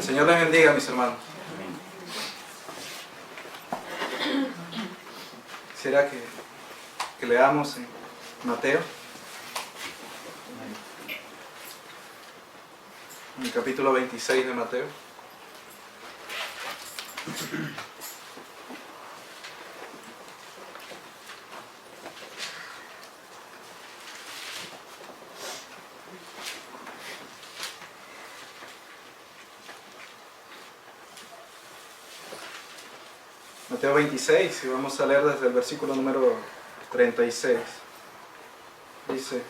El Señor les bendiga, mis hermanos. Quisiera que leamos en Mateo, en el capítulo 26 de Mateo. Mateo 26, y vamos a leer desde el versículo número 36. Dice: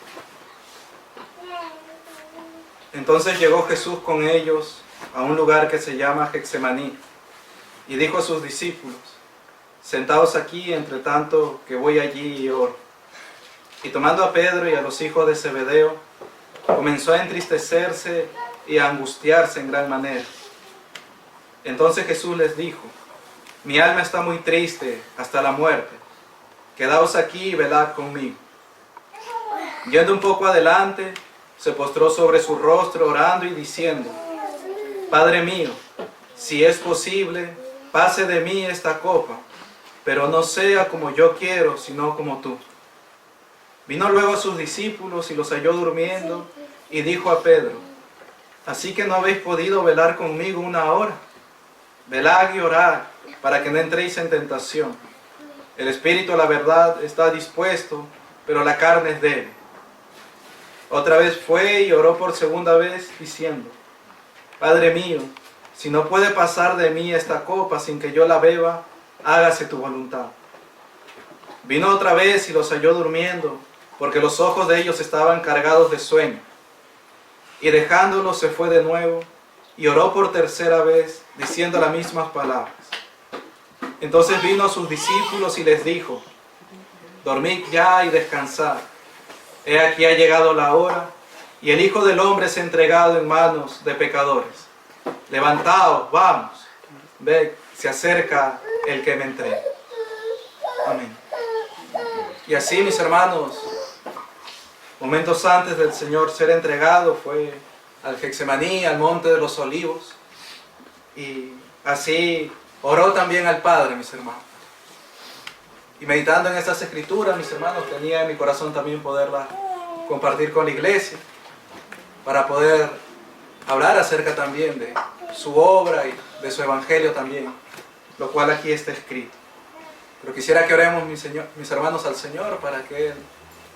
Entonces llegó Jesús con ellos a un lugar que se llama Getsemaní, y dijo a sus discípulos: Sentaos aquí, entre tanto que voy allí y oro. Y tomando a Pedro y a los hijos de Zebedeo, comenzó a entristecerse y a angustiarse en gran manera. Entonces Jesús les dijo: Mi alma está muy triste hasta la muerte. Quedaos aquí y velad conmigo. Yendo un poco adelante, se postró sobre su rostro orando y diciendo: Padre mío, si es posible, pase de mí esta copa, pero no sea como yo quiero, sino como tú. Vino luego a sus discípulos y los halló durmiendo, y dijo a Pedro: ¿Así que no habéis podido velar conmigo una hora? Velad y orad, para que no entréis en tentación. El espíritu, la verdad, está dispuesto, pero la carne es débil. Otra vez fue y oró por segunda vez, diciendo: Padre mío, si no puede pasar de mí esta copa sin que yo la beba, hágase tu voluntad. Vino otra vez y los halló durmiendo, porque los ojos de ellos estaban cargados de sueño. Y dejándolos se fue de nuevo, y oró por tercera vez, diciendo las mismas palabras. Entonces vino a sus discípulos y les dijo: Dormid ya y descansad. He aquí ha llegado la hora, y el Hijo del Hombre es entregado en manos de pecadores. Levantaos, vamos, ved, se acerca el que me entrega. Amén. Y así, mis hermanos, momentos antes del Señor ser entregado, fue al Getsemaní, al Monte de los Olivos, y así oró también al Padre, mis hermanos. Y meditando en estas escrituras, mis hermanos, tenía en mi corazón también poderlas compartir con la iglesia, para poder hablar acerca también de su obra y de su evangelio también, lo cual aquí está escrito. Pero quisiera que oremos, mis hermanos, al Señor para que Él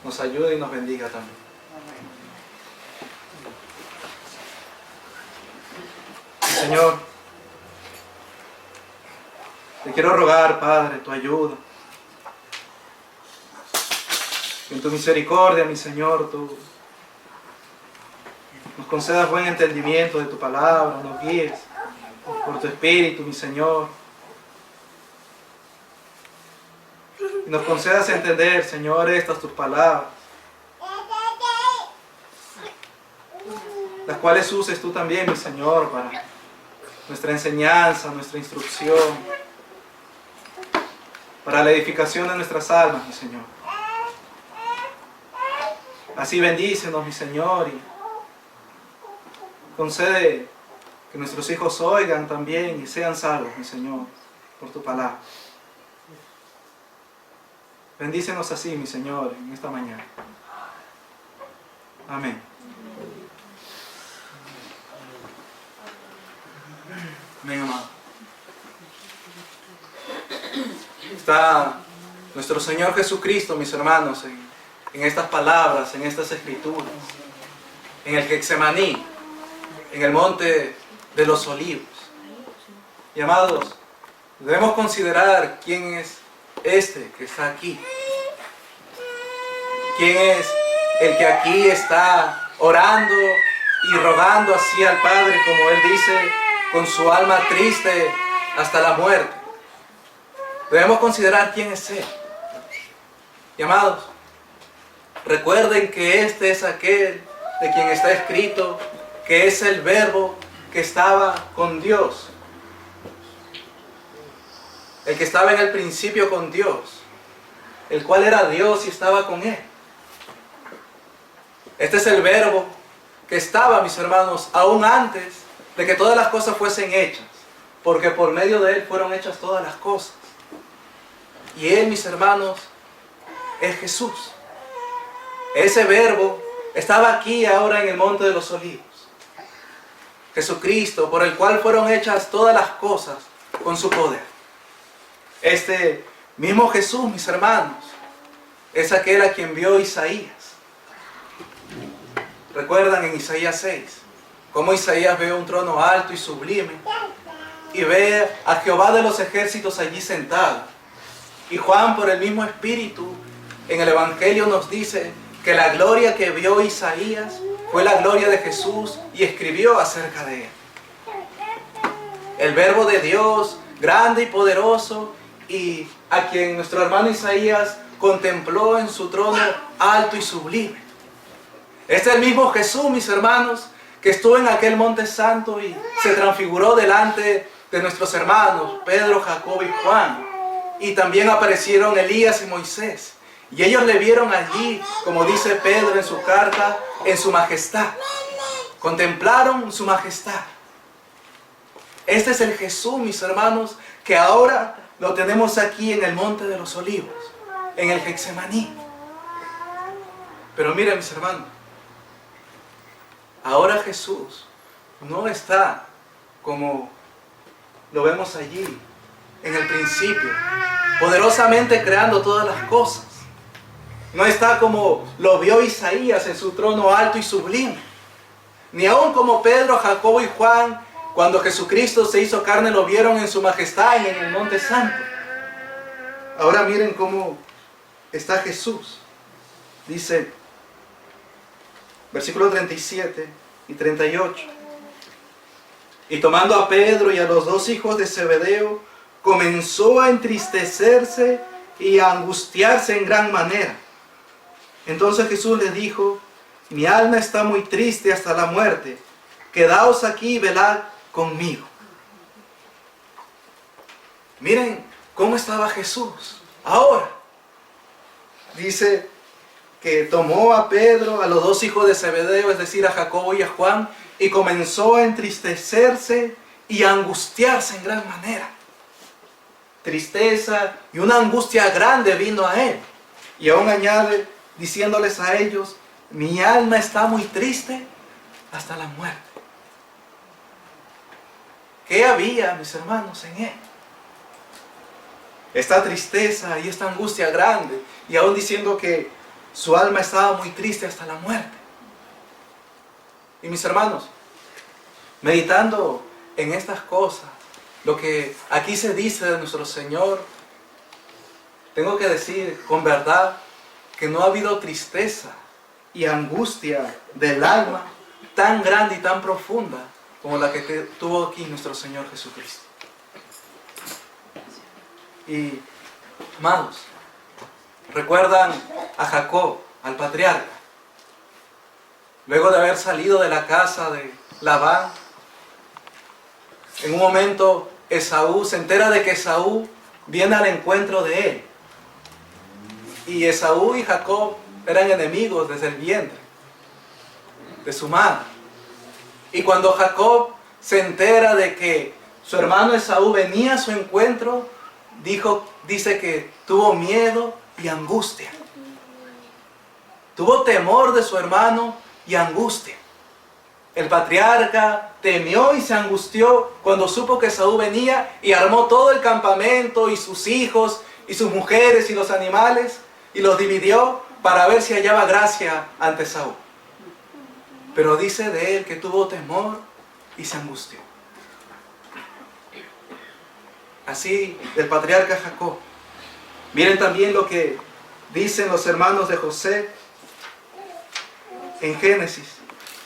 nos ayude y nos bendiga también. Señor, te quiero rogar, Padre, tu ayuda. Que en tu misericordia, mi Señor, tú nos concedas buen entendimiento de tu palabra, nos guíes por tu Espíritu, mi Señor. Y nos concedas entender, Señor, estas tus palabras, las cuales uses tú también, mi Señor, para nuestra enseñanza, nuestra instrucción, para la edificación de nuestras almas, mi Señor. Así bendícenos, mi Señor, y concede que nuestros hijos oigan también y sean salvos, mi Señor, por tu palabra. Bendícenos así, mi Señor, en esta mañana. Amén. Amén, amado. Está nuestro Señor Jesucristo, mis hermanos, en estas palabras, en estas escrituras, en el Getsemaní, en el Monte de los Olivos. Y amados, debemos considerar quién es este que está aquí. ¿Quién es el que aquí está orando y rogando así al Padre, como Él dice, con su alma triste hasta la muerte? Debemos considerar quién es Él. Y amados, recuerden que este es aquel de quien está escrito que es el Verbo que estaba con Dios. El que estaba en el principio con Dios, el cual era Dios y estaba con Él. Este es el Verbo que estaba, mis hermanos, aún antes de que todas las cosas fuesen hechas, porque por medio de Él fueron hechas todas las cosas. Y Él, mis hermanos, es Jesús. Ese verbo estaba aquí ahora en el Monte de los Olivos. Jesucristo, por el cual fueron hechas todas las cosas con su poder. Este mismo Jesús, mis hermanos, es aquel a quien vio Isaías. ¿Recuerdan en Isaías 6? Cómo Isaías ve un trono alto y sublime y ve a Jehová de los ejércitos allí sentado. Y Juan, por el mismo Espíritu, en el Evangelio nos dice que la gloria que vio Isaías fue la gloria de Jesús y escribió acerca de Él. El Verbo de Dios, grande y poderoso, y a quien nuestro hermano Isaías contempló en su trono alto y sublime. Este es el mismo Jesús, mis hermanos, que estuvo en aquel monte santo y se transfiguró delante de nuestros hermanos Pedro, Jacobo y Juan. Y también aparecieron Elías y Moisés. Y ellos le vieron allí, como dice Pedro en su carta, en su majestad. Contemplaron su majestad. Este es el Jesús, mis hermanos, que ahora lo tenemos aquí en el Monte de los Olivos, en el Getsemaní. Pero miren, mis hermanos, ahora Jesús no está como lo vemos allí, en el principio, poderosamente creando todas las cosas. No está como lo vio Isaías en su trono alto y sublime. Ni aun como Pedro, Jacobo y Juan, cuando Jesucristo se hizo carne, lo vieron en su majestad en el Monte Santo. Ahora miren cómo está Jesús. Dice, versículos 37 y 38. Y tomando a Pedro y a los dos hijos de Zebedeo, comenzó a entristecerse y a angustiarse en gran manera. Entonces Jesús les dijo, mi alma está muy triste hasta la muerte. Quedaos aquí y velad conmigo. Miren cómo estaba Jesús ahora. Dice que tomó a Pedro, a los dos hijos de Zebedeo, es decir, a Jacobo y a Juan, y comenzó a entristecerse y a angustiarse en gran manera. Tristeza y una angustia grande vino a él. Y aún añade, diciéndoles a ellos, mi alma está muy triste hasta la muerte. ¿Qué había, mis hermanos, en él? Esta tristeza y esta angustia grande, y aún diciendo que su alma estaba muy triste hasta la muerte. Y mis hermanos, meditando en estas cosas, lo que aquí se dice de nuestro Señor, tengo que decir con verdad que no ha habido tristeza y angustia del alma tan grande y tan profunda como la que tuvo aquí nuestro Señor Jesucristo. Y, amados, recuerdan a Jacob, al patriarca, luego de haber salido de la casa de Labán. En un momento Esaú se entera de que Esaú viene al encuentro de él. Y Esaú y Jacob eran enemigos desde el vientre de su madre. Y cuando Jacob se entera de que su hermano Esaú venía a su encuentro, dice que tuvo miedo y angustia. Tuvo temor de su hermano y angustia. El patriarca temió y se angustió cuando supo que Esaú venía y armó todo el campamento y sus hijos y sus mujeres y los animales y los dividió para ver si hallaba gracia ante Esaú. Pero dice de él que tuvo temor y se angustió. Así del patriarca Jacob. Miren también lo que dicen los hermanos de José en Génesis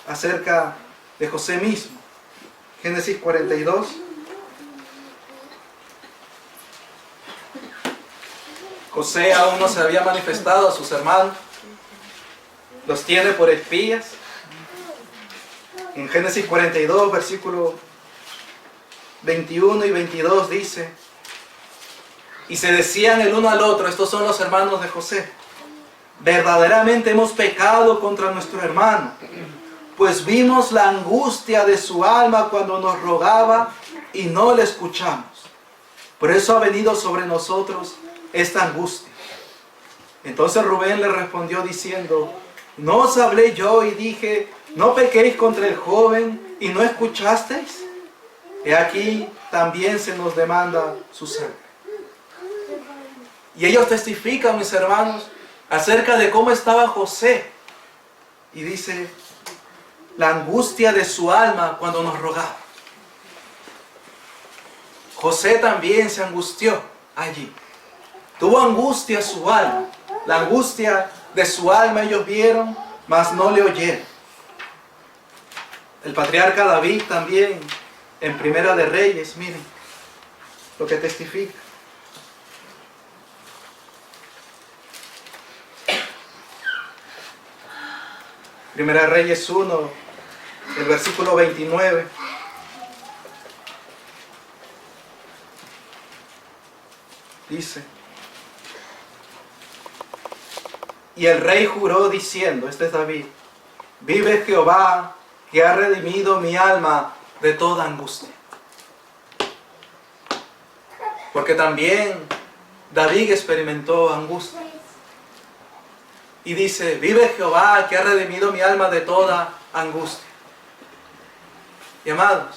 acerca de José mismo. Génesis 42. José aún no se había manifestado a sus hermanos. Los tiene por espías. En Génesis 42, versículo 21 y 22 dice, y se decían el uno al otro, estos son los hermanos de José, verdaderamente hemos pecado contra nuestro hermano, pues vimos la angustia de su alma cuando nos rogaba y no le escuchamos. Por eso ha venido sobre nosotros esta angustia. Entonces Rubén le respondió diciendo, ¿no os hablé yo y dije, no pequéis contra el joven y no escuchasteis? He aquí también se nos demanda su sangre. Y ellos testifican, mis hermanos, acerca de cómo estaba José. Y dice, la angustia de su alma cuando nos rogaba. José también se angustió allí. Tuvo angustia su alma. La angustia de su alma ellos vieron, mas no le oyeron. El patriarca David también, en Primera de Reyes, miren lo que testifica. Primera de Reyes 1, el versículo 29. Dice, y el rey juró diciendo, este es David, vive Jehová, que ha redimido mi alma de toda angustia. Porque también David experimentó angustia. Y dice, vive Jehová, que ha redimido mi alma de toda angustia. Y amados,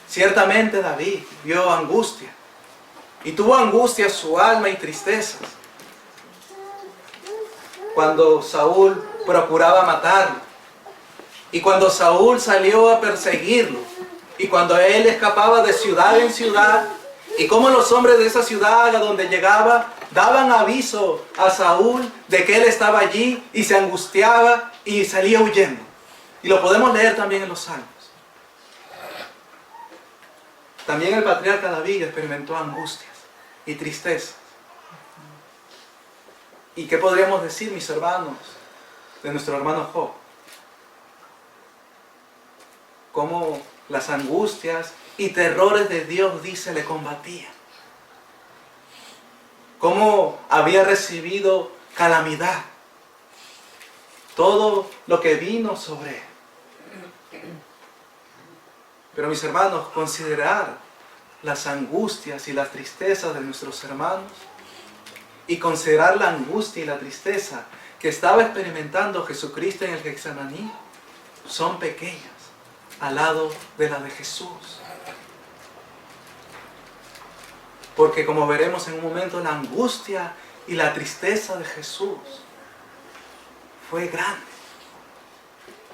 ciertamente David vio angustia. Y tuvo angustia su alma y tristezas. Cuando Saúl procuraba matarlo. Y cuando Saúl salió a perseguirlo. Y cuando él escapaba de ciudad en ciudad. Y como los hombres de esa ciudad a donde llegaba daban aviso a Saúl de que él estaba allí y se angustiaba y salía huyendo. Y lo podemos leer también en los Salmos. También el patriarca David experimentó angustias y tristezas. ¿Y qué podríamos decir, mis hermanos, de nuestro hermano Job? Cómo las angustias y terrores de Dios, dice, le combatían. Cómo había recibido calamidad. Todo lo que vino sobre él. Pero mis hermanos, considerar las angustias y las tristezas de nuestros hermanos y considerar la angustia y la tristeza que estaba experimentando Jesucristo en el Getsemaní son pequeñas al lado de la de Jesús. Porque como veremos en un momento, la angustia y la tristeza de Jesús fue grande.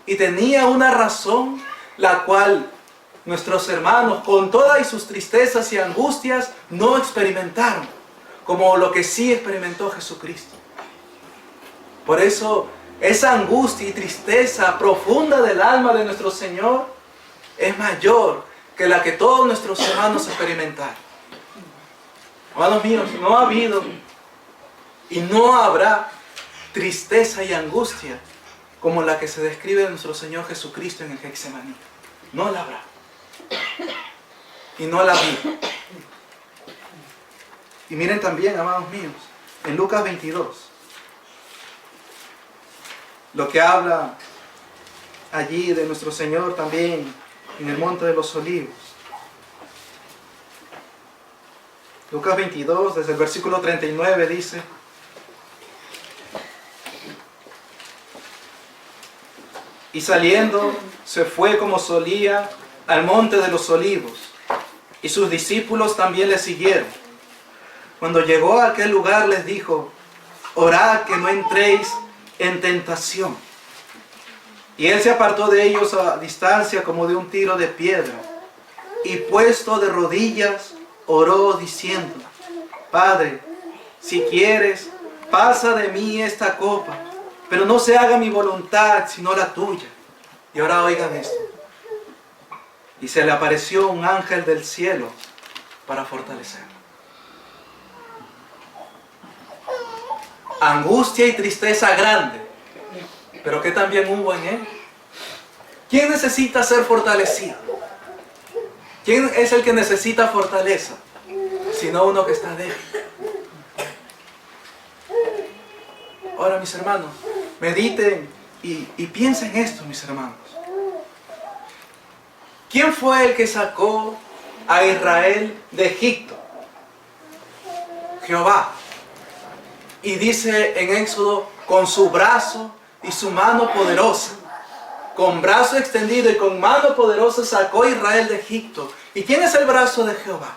Y tenía una razón, la cual nuestros hermanos, con todas sus tristezas y angustias, no experimentaron, como lo que sí experimentó Jesucristo. Por eso, esa angustia y tristeza profunda del alma de nuestro Señor es mayor que la que todos nuestros hermanos experimentaron. Hermanos míos, no ha habido y no habrá tristeza y angustia como la que se describe de nuestro Señor Jesucristo en el Getsemaní. No la habrá. Y no la vi. Y miren también, amados míos, en Lucas 22, lo que habla allí de nuestro Señor también en el Monte de los Olivos. Lucas 22, desde el versículo 39 dice, y saliendo se fue como solía al Monte de los Olivos, y sus discípulos también le siguieron. Cuando llegó a aquel lugar les dijo, orad que no entréis en tentación. Y él se apartó de ellos a distancia como de un tiro de piedra, y puesto de rodillas, oró diciendo, Padre, si quieres, pasa de mí esta copa, pero no se haga mi voluntad, sino la tuya. Y ahora oigan esto. Y se le apareció un ángel del cielo para fortalecerlo. Angustia y tristeza grande, pero ¿qué también hubo en él? ¿Quién necesita ser fortalecido? ¿Quién es el que necesita fortaleza? Sino uno que está débil. Ahora, mis hermanos, mediten y piensen esto, mis hermanos. ¿Quién fue el que sacó a Israel de Egipto? Jehová. Y dice en Éxodo, con su brazo y su mano poderosa. Con brazo extendido y con mano poderosa sacó a Israel de Egipto. ¿Y quién es el brazo de Jehová?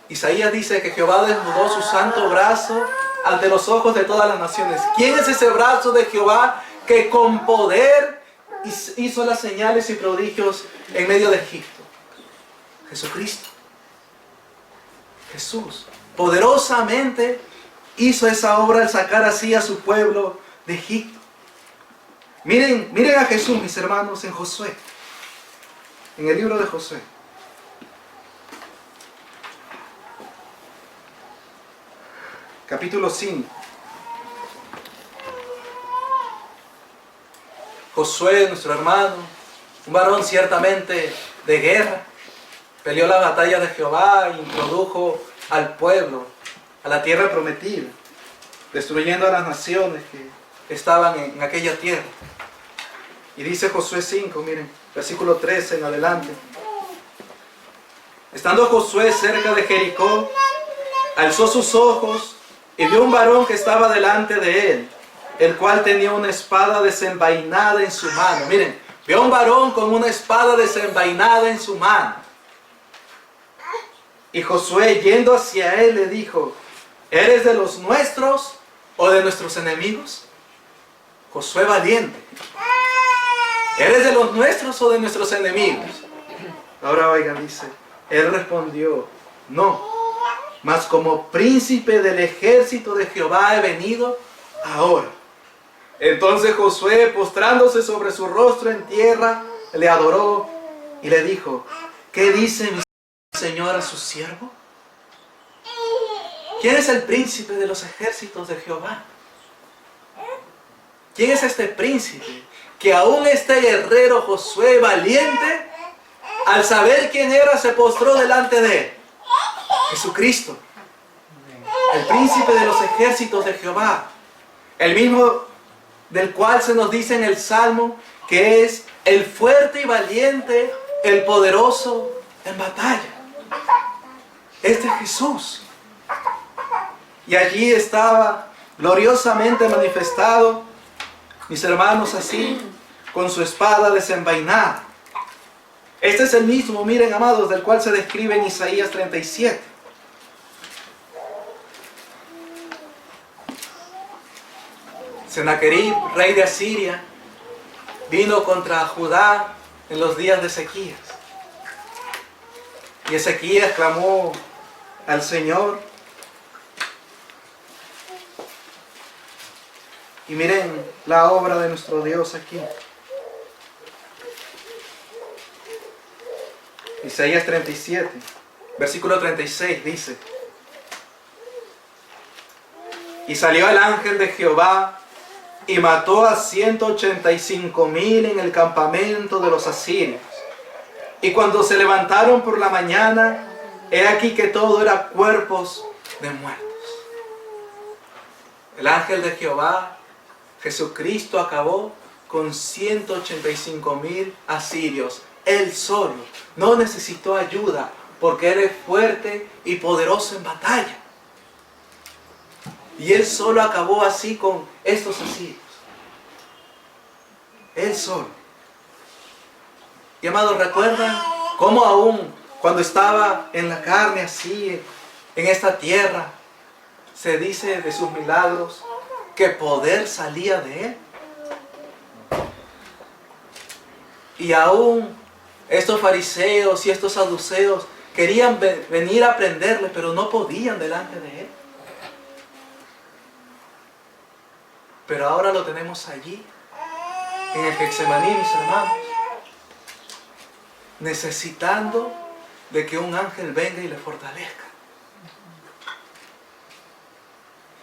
Isaías dice que Jehová desnudó su santo brazo ante los ojos de todas las naciones. ¿Quién es ese brazo de Jehová que con poder hizo las señales y prodigios en medio de Egipto? Jesucristo. Jesús poderosamente hizo esa obra al sacar así a su pueblo de Egipto. Miren a Jesús, mis hermanos, en Josué. En el libro de Josué. Capítulo 5. Josué, nuestro hermano, un varón ciertamente de guerra, peleó la batalla de Jehová e introdujo al pueblo a la tierra prometida, destruyendo a las naciones que estaban en aquella tierra. Y dice Josué 5, miren, versículo 13 en adelante. Estando Josué cerca de Jericó, alzó sus ojos y vio un varón que estaba delante de él, el cual tenía una espada desenvainada en su mano. Miren, vio un varón con una espada desenvainada en su mano. Y Josué, yendo hacia él, le dijo, ¿eres de los nuestros o de nuestros enemigos? Josué valiente. ¿Eres de los nuestros o de nuestros enemigos? Ahora oigan, dice, él respondió, no, mas como príncipe del ejército de Jehová he venido ahora. Entonces Josué, postrándose sobre su rostro en tierra, le adoró y le dijo, ¿qué dice mi Señor a su siervo? ¿Quién es el príncipe de los ejércitos de Jehová? ¿Quién es este príncipe? Que aún este guerrero Josué valiente, al saber quién era, se postró delante de él. Jesucristo, el príncipe de los ejércitos de Jehová, el mismo del cual se nos dice en el Salmo que es el fuerte y valiente, el poderoso en batalla. Este es Jesús. Y allí estaba gloriosamente manifestado, mis hermanos, así, con su espada desenvainada. Este es el mismo, miren, amados, del cual se describe en Isaías 37. Sennacherib, rey de Asiria, vino contra Judá en los días de Ezequías. Y Ezequías clamó al Señor. Y miren la obra de nuestro Dios aquí. Isaías 37, versículo 36 dice: Y salió el ángel de Jehová y mató a 185,000 en el campamento de los asirios. Y cuando se levantaron por la mañana, he aquí que todo era cuerpos de muertos. El ángel de Jehová, Jesucristo, acabó con 185,000 asirios. Él solo. No necesitó ayuda porque Él es fuerte y poderoso en batalla. Y Él solo acabó así con estos asirios. Él solo. Y amados, ¿recuerdan cómo aún cuando estaba en la carne así, en esta tierra, se dice de sus milagros que poder salía de Él? Y aún estos fariseos y estos saduceos querían venir a prenderle, pero no podían delante de Él. Pero ahora lo tenemos allí, en el Getsemaní, mis hermanos, necesitando de que un ángel venga y le fortalezca.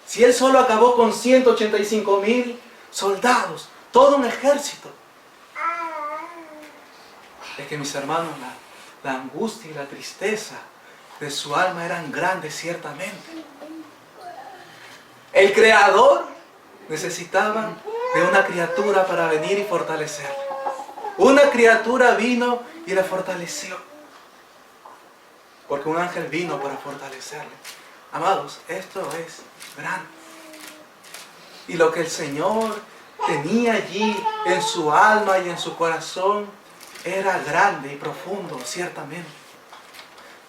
Si Él solo acabó con 185,000 soldados, todo un ejército, es que, mis hermanos, la angustia y la tristeza de su alma eran grandes, ciertamente. El Creador necesitaba de una criatura para venir y fortalecerle. Una criatura vino y le fortaleció. Porque un ángel vino para fortalecerle. Amados, esto es grande. Y lo que el Señor tenía allí en su alma y en su corazón era grande y profundo, ciertamente.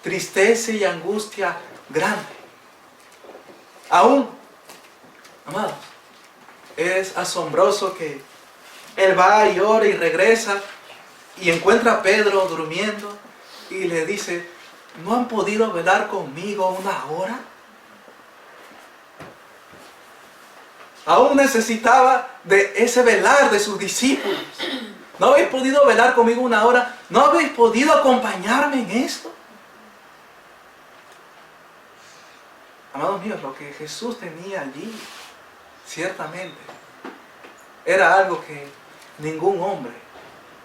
Tristeza y angustia grande. Aún, amados, es asombroso que Él va y ora y regresa y encuentra a Pedro durmiendo y le dice: ¿no han podido velar conmigo una hora? Aún necesitaba de ese velar de sus discípulos. ¿No habéis podido velar conmigo una hora? ¿No habéis podido acompañarme en esto? Amados míos, lo que Jesús tenía allí, ciertamente, era algo que ningún hombre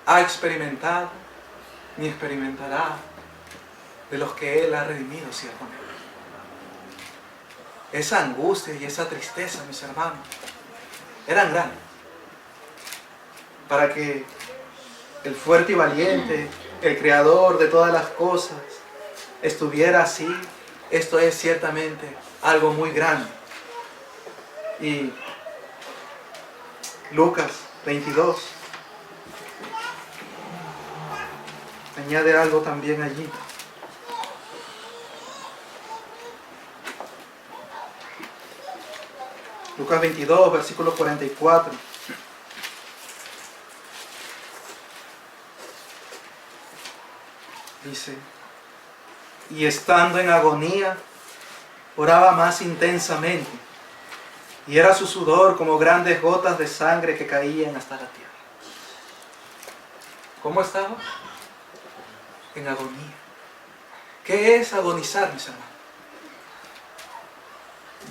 ha experimentado ni experimentará de los que Él ha redimido, ciertamente. Esa angustia y esa tristeza, mis hermanos, eran grandes. Para que el fuerte y valiente, el creador de todas las cosas, estuviera así, esto es ciertamente algo muy grande. Y Lucas 22 añade algo también allí. Lucas 22, versículo 44. Dice: y estando en agonía, oraba más intensamente, y era su sudor como grandes gotas de sangre que caían hasta la tierra. ¿Cómo estaba? En agonía. ¿Qué es agonizar, mis hermanos?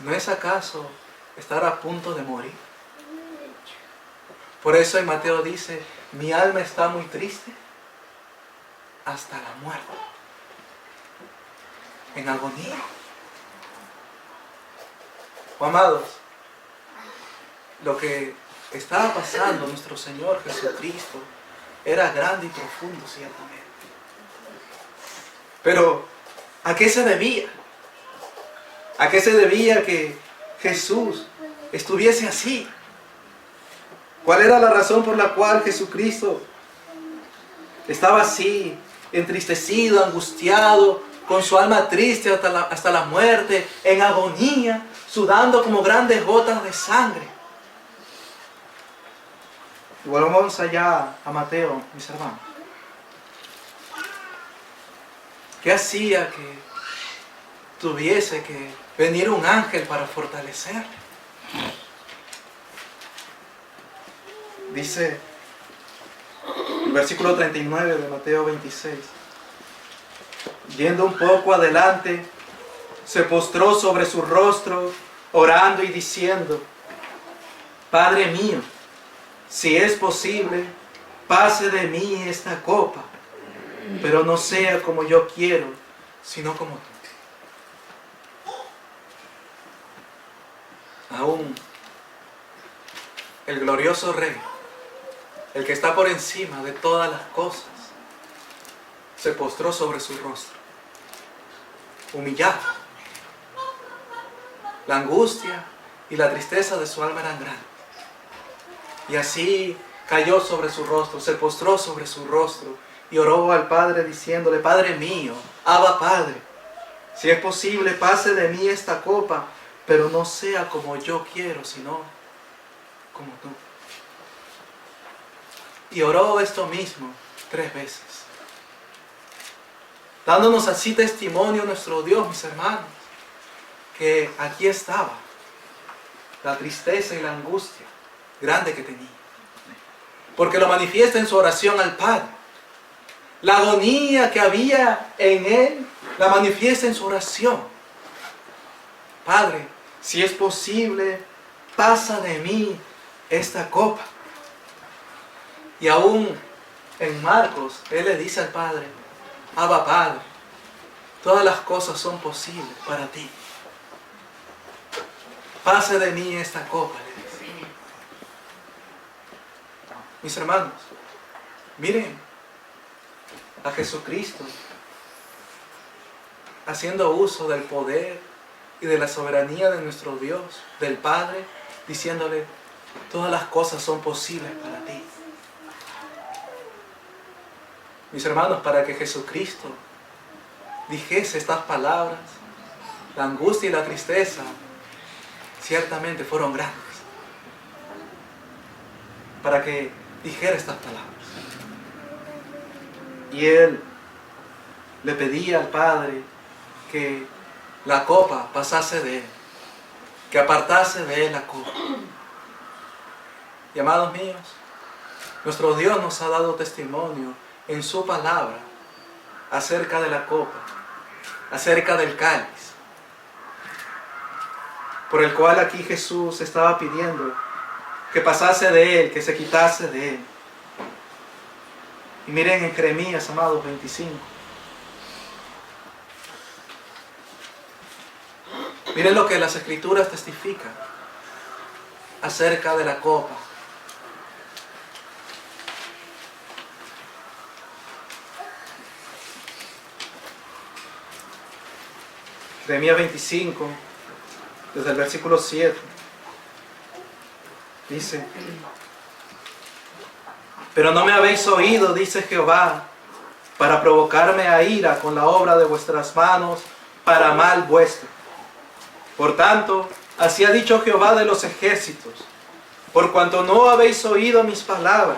¿No es acaso estar a punto de morir? Por eso en Mateo dice: mi alma está muy triste hasta la muerte. En agonía. Oh, amados, lo que estaba pasando nuestro Señor Jesucristo era grande y profundo, ciertamente. Pero, ¿a qué se debía? ¿A qué se debía que Jesús estuviese así? ¿Cuál era la razón por la cual Jesucristo estaba así, entristecido, angustiado, con su alma triste hasta la muerte, en agonía, sudando como grandes gotas de sangre? Y volvamos allá a Mateo, mis hermanos. ¿Qué hacía que tuviese que venir un ángel para fortalecerle? Dice el versículo 39 de Mateo 26. Yendo un poco adelante, se postró sobre su rostro, orando y diciendo: Padre mío, si es posible, pase de mí esta copa, pero no sea como yo quiero, sino como tú. Aún el glorioso Rey, el que está por encima de todas las cosas, se postró sobre su rostro, humillado. La angustia y la tristeza de su alma eran grandes. Y así cayó sobre su rostro, se postró sobre su rostro y oró al Padre diciéndole: Padre mío, Abba Padre, si es posible, pase de mí esta copa, pero no sea como yo quiero, sino como tú. Y oró esto mismo 3 veces. Dándonos así testimonio nuestro Dios, mis hermanos, que aquí estaba la tristeza y la angustia grande que tenía. Porque lo manifiesta en su oración al Padre. La agonía que había en él, la manifiesta en su oración. Padre, si es posible, pasa de mí esta copa. Y aún en Marcos, él le dice al Padre: Abba Padre, todas las cosas son posibles para ti. Pase de mí esta copa, le dice. Mis hermanos, Miren a Jesucristo haciendo uso del poder y de la soberanía de nuestro Dios, del Padre, diciéndole, todas las cosas son posibles para ti. Mis hermanos, para que Jesucristo dijese estas palabras, la angustia y la tristeza ciertamente fueron grandes. Para que dijera estas palabras. Y él le pedía al Padre que la copa pasase de él, que apartase de él la copa. Y amados míos, nuestro Dios nos ha dado testimonio en su palabra acerca de la copa, acerca del cáliz, por el cual aquí Jesús estaba pidiendo que pasase de él, que se quitase de él. Y miren en Jeremías, amados, 25. Miren lo que las Escrituras testifican acerca de la copa. Jeremías 25, desde el versículo 7, dice: pero no me habéis oído, dice Jehová, para provocarme a ira con la obra de vuestras manos, para mal vuestro. Por tanto, así ha dicho Jehová de los ejércitos: por cuanto no habéis oído mis palabras,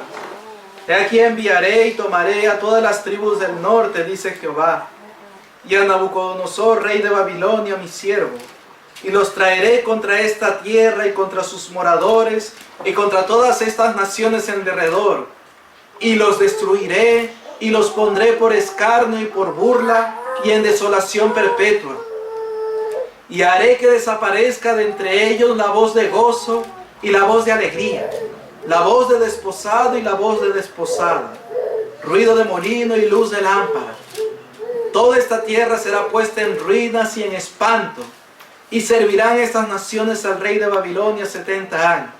he aquí enviaré y tomaré a todas las tribus del norte, dice Jehová, y a Nabucodonosor, rey de Babilonia, mi siervo, y los traeré contra esta tierra y contra sus moradores y contra todas estas naciones en derredor, y los destruiré y los pondré por escarnio y por burla y en desolación perpetua. Y haré que desaparezca de entre ellos la voz de gozo y la voz de alegría, la voz de desposado y la voz de desposada, ruido de molino y luz de lámpara. Toda esta tierra será puesta en ruinas y en espanto, y servirán estas naciones al rey de Babilonia 70 años.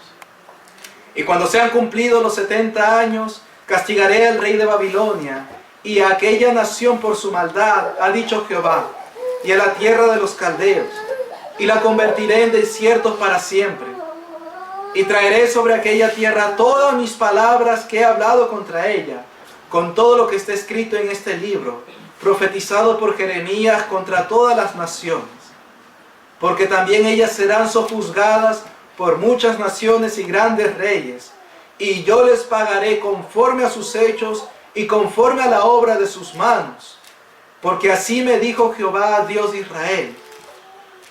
Y cuando sean cumplidos los 70 años, castigaré al rey de Babilonia y a aquella nación por su maldad, ha dicho Jehová, y a la tierra de los caldeos, y la convertiré en desiertos para siempre. Y traeré sobre aquella tierra todas mis palabras que he hablado contra ella, con todo lo que está escrito en este libro, profetizado por Jeremías contra todas las naciones. Porque también ellas serán sojuzgadas por muchas naciones y grandes reyes, y yo les pagaré conforme a sus hechos y conforme a la obra de sus manos. Porque así me dijo Jehová, Dios de Israel: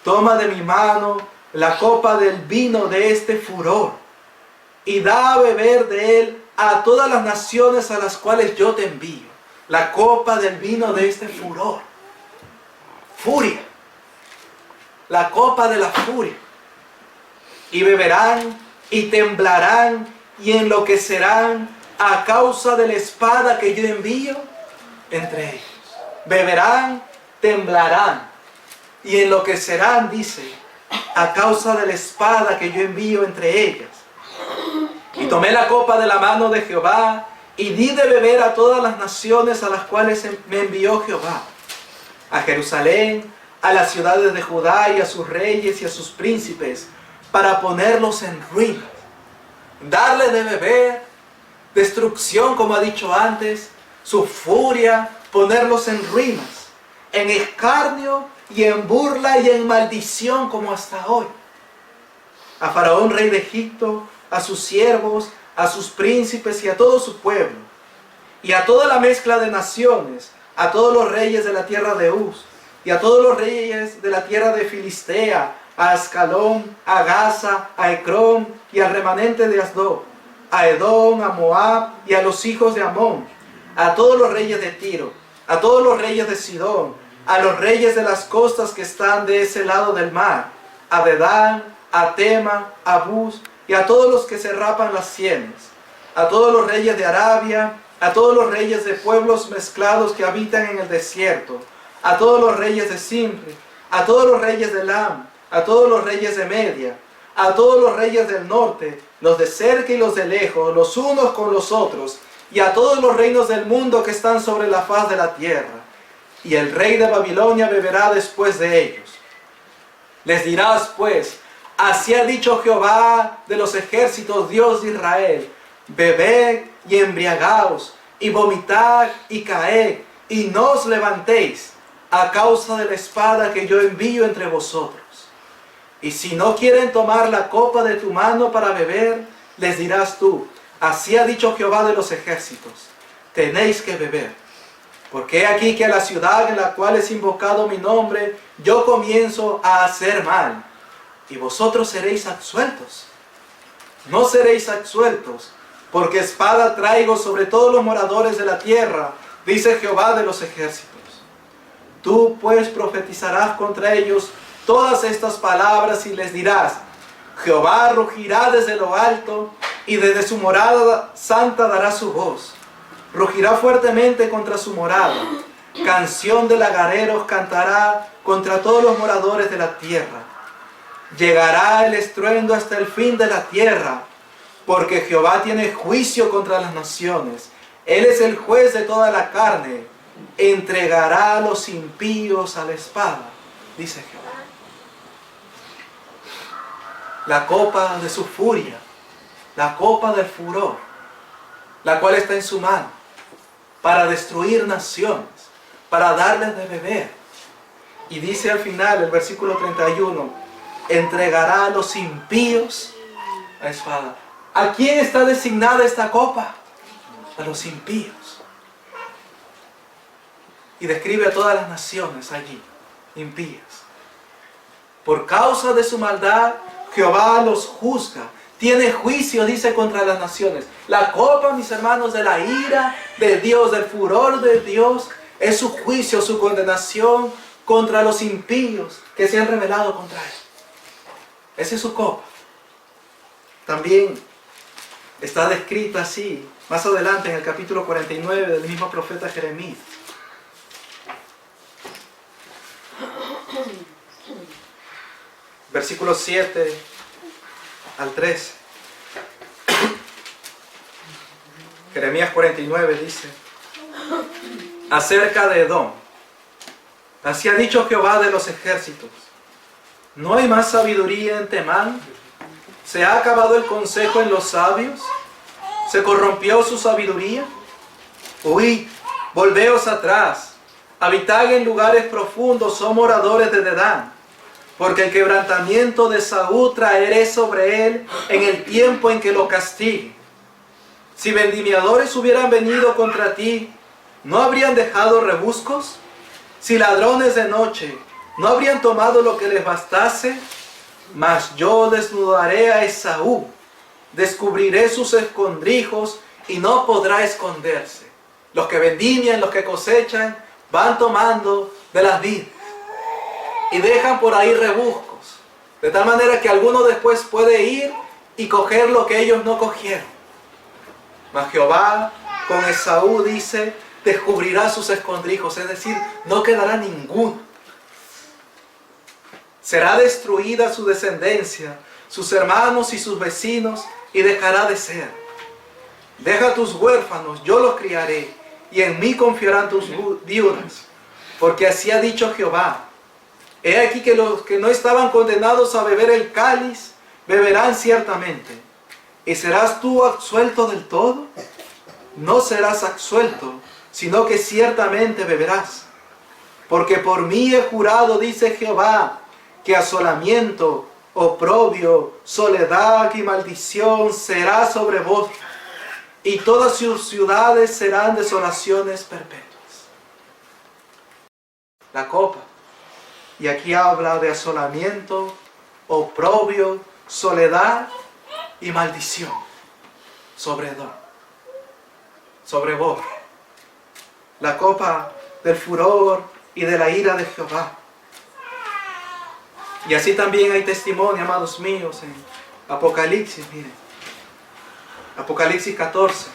toma de mi mano la copa del vino de este furor, y da a beber de él a todas las naciones a las cuales yo te envío. La copa del vino de este furor. Furia. La copa de la furia. Y beberán y temblarán y enloquecerán a causa de la espada que yo envío entre ellos. Beberán, temblarán y enloquecerán, dice, a causa de la espada que yo envío entre ellas. Y tomé la copa de la mano de Jehová y di de beber a todas las naciones a las cuales me envió Jehová, a Jerusalén, a las ciudades de Judá y a sus reyes y a sus príncipes, para ponerlos en ruinas, darle de beber, destrucción, como ha dicho antes, su furia, ponerlos en ruinas, en escarnio y en burla y en maldición, como hasta hoy. A Faraón, rey de Egipto, a sus siervos, a sus príncipes y a todo su pueblo, y a toda la mezcla de naciones, a todos los reyes de la tierra de Uz, y a todos los reyes de la tierra de Filistea, a Ascalón, a Gaza, a Ecrón y al remanente de Asdod, a Edom, a Moab y a los hijos de Amón, a todos los reyes de Tiro, a todos los reyes de Sidón, a los reyes de las costas que están de ese lado del mar, a Dedán, a Tema, a Bus y a todos los que se rapan las sienes, a todos los reyes de Arabia, a todos los reyes de pueblos mezclados que habitan en el desierto, a todos los reyes de Simri, a todos los reyes de Elam, a todos los reyes de Media, a todos los reyes del norte, los de cerca y los de lejos, los unos con los otros, y a todos los reinos del mundo que están sobre la faz de la tierra. Y el rey de Babilonia beberá después de ellos. Les dirás pues, así ha dicho Jehová de los ejércitos, Dios de Israel: bebed y embriagaos, y vomitad y caed, y no os levantéis, a causa de la espada que yo envío entre vosotros. Y si no quieren tomar la copa de tu mano para beber, les dirás tú: así ha dicho Jehová de los ejércitos, tenéis que beber. Porque he aquí que a la ciudad en la cual es invocado mi nombre, yo comienzo a hacer mal, y vosotros seréis absueltos. No seréis absueltos, porque espada traigo sobre todos los moradores de la tierra, dice Jehová de los ejércitos. Tú pues profetizarás contra ellos todas estas palabras y les dirás: Jehová rugirá desde lo alto, y desde su morada santa dará su voz. Rugirá fuertemente contra su morada. Canción de lagareros cantará contra todos los moradores de la tierra. Llegará el estruendo hasta el fin de la tierra, porque Jehová tiene juicio contra las naciones. Él es el juez de toda la carne. Entregará a los impíos a la espada, dice Jehová. La copa de su furia, la copa del furor, la cual está en su mano, para destruir naciones, para darles de beber. Y dice al final, el versículo 31, entregará a los impíos a espada. ¿A quién está designada esta copa? A los impíos. Y describe a todas las naciones allí, impías. Por causa de su maldad, Jehová los juzga. Tiene juicio, dice, contra las naciones. La copa, mis hermanos, de la ira de Dios, del furor de Dios, es su juicio, su condenación contra los impíos que se han rebelado contra él. Esa es su copa. También está descrita así, más adelante en el capítulo 49 del mismo profeta Jeremías. Versículos 7 al 13. Jeremías 49 dice: acerca de Edom, así ha dicho Jehová de los ejércitos: ¿no hay más sabiduría en Temán? ¿Se ha acabado el consejo en los sabios? ¿Se corrompió su sabiduría? Huid, volveos atrás, habitad en lugares profundos, oh moradores de Dedán, porque el quebrantamiento de Saúl traeré sobre él en el tiempo en que lo castigue. Si vendimiadores hubieran venido contra ti, ¿no habrían dejado rebuscos? Si ladrones de noche, ¿no habrían tomado lo que les bastase? Mas yo desnudaré a Esaú, descubriré sus escondrijos y no podrá esconderse. Los que vendimian, los que cosechan, van tomando de las vides y dejan por ahí rebuscos, de tal manera que alguno después puede ir y coger lo que ellos no cogieron. Mas Jehová con Esaú, dice, descubrirá sus escondrijos, es decir, no quedará ninguno. Será destruida su descendencia, sus hermanos y sus vecinos, y dejará de ser. Deja a tus huérfanos, yo los criaré, y en mí confiarán tus viudas, porque así ha dicho Jehová. He aquí que los que no estaban condenados a beber el cáliz, beberán ciertamente. ¿Y serás tú absuelto del todo? No serás absuelto, sino que ciertamente beberás. Porque por mí he jurado, dice Jehová, que asolamiento, oprobio, soledad y maldición será sobre vos, y todas sus ciudades serán desolaciones perpetuas. La copa. Y aquí habla de asolamiento, oprobio, soledad y maldición sobre Edom, sobre vos. La copa del furor y de la ira de Jehová. Y así también hay testimonio, amados míos, en Apocalipsis, miren. Apocalipsis 14.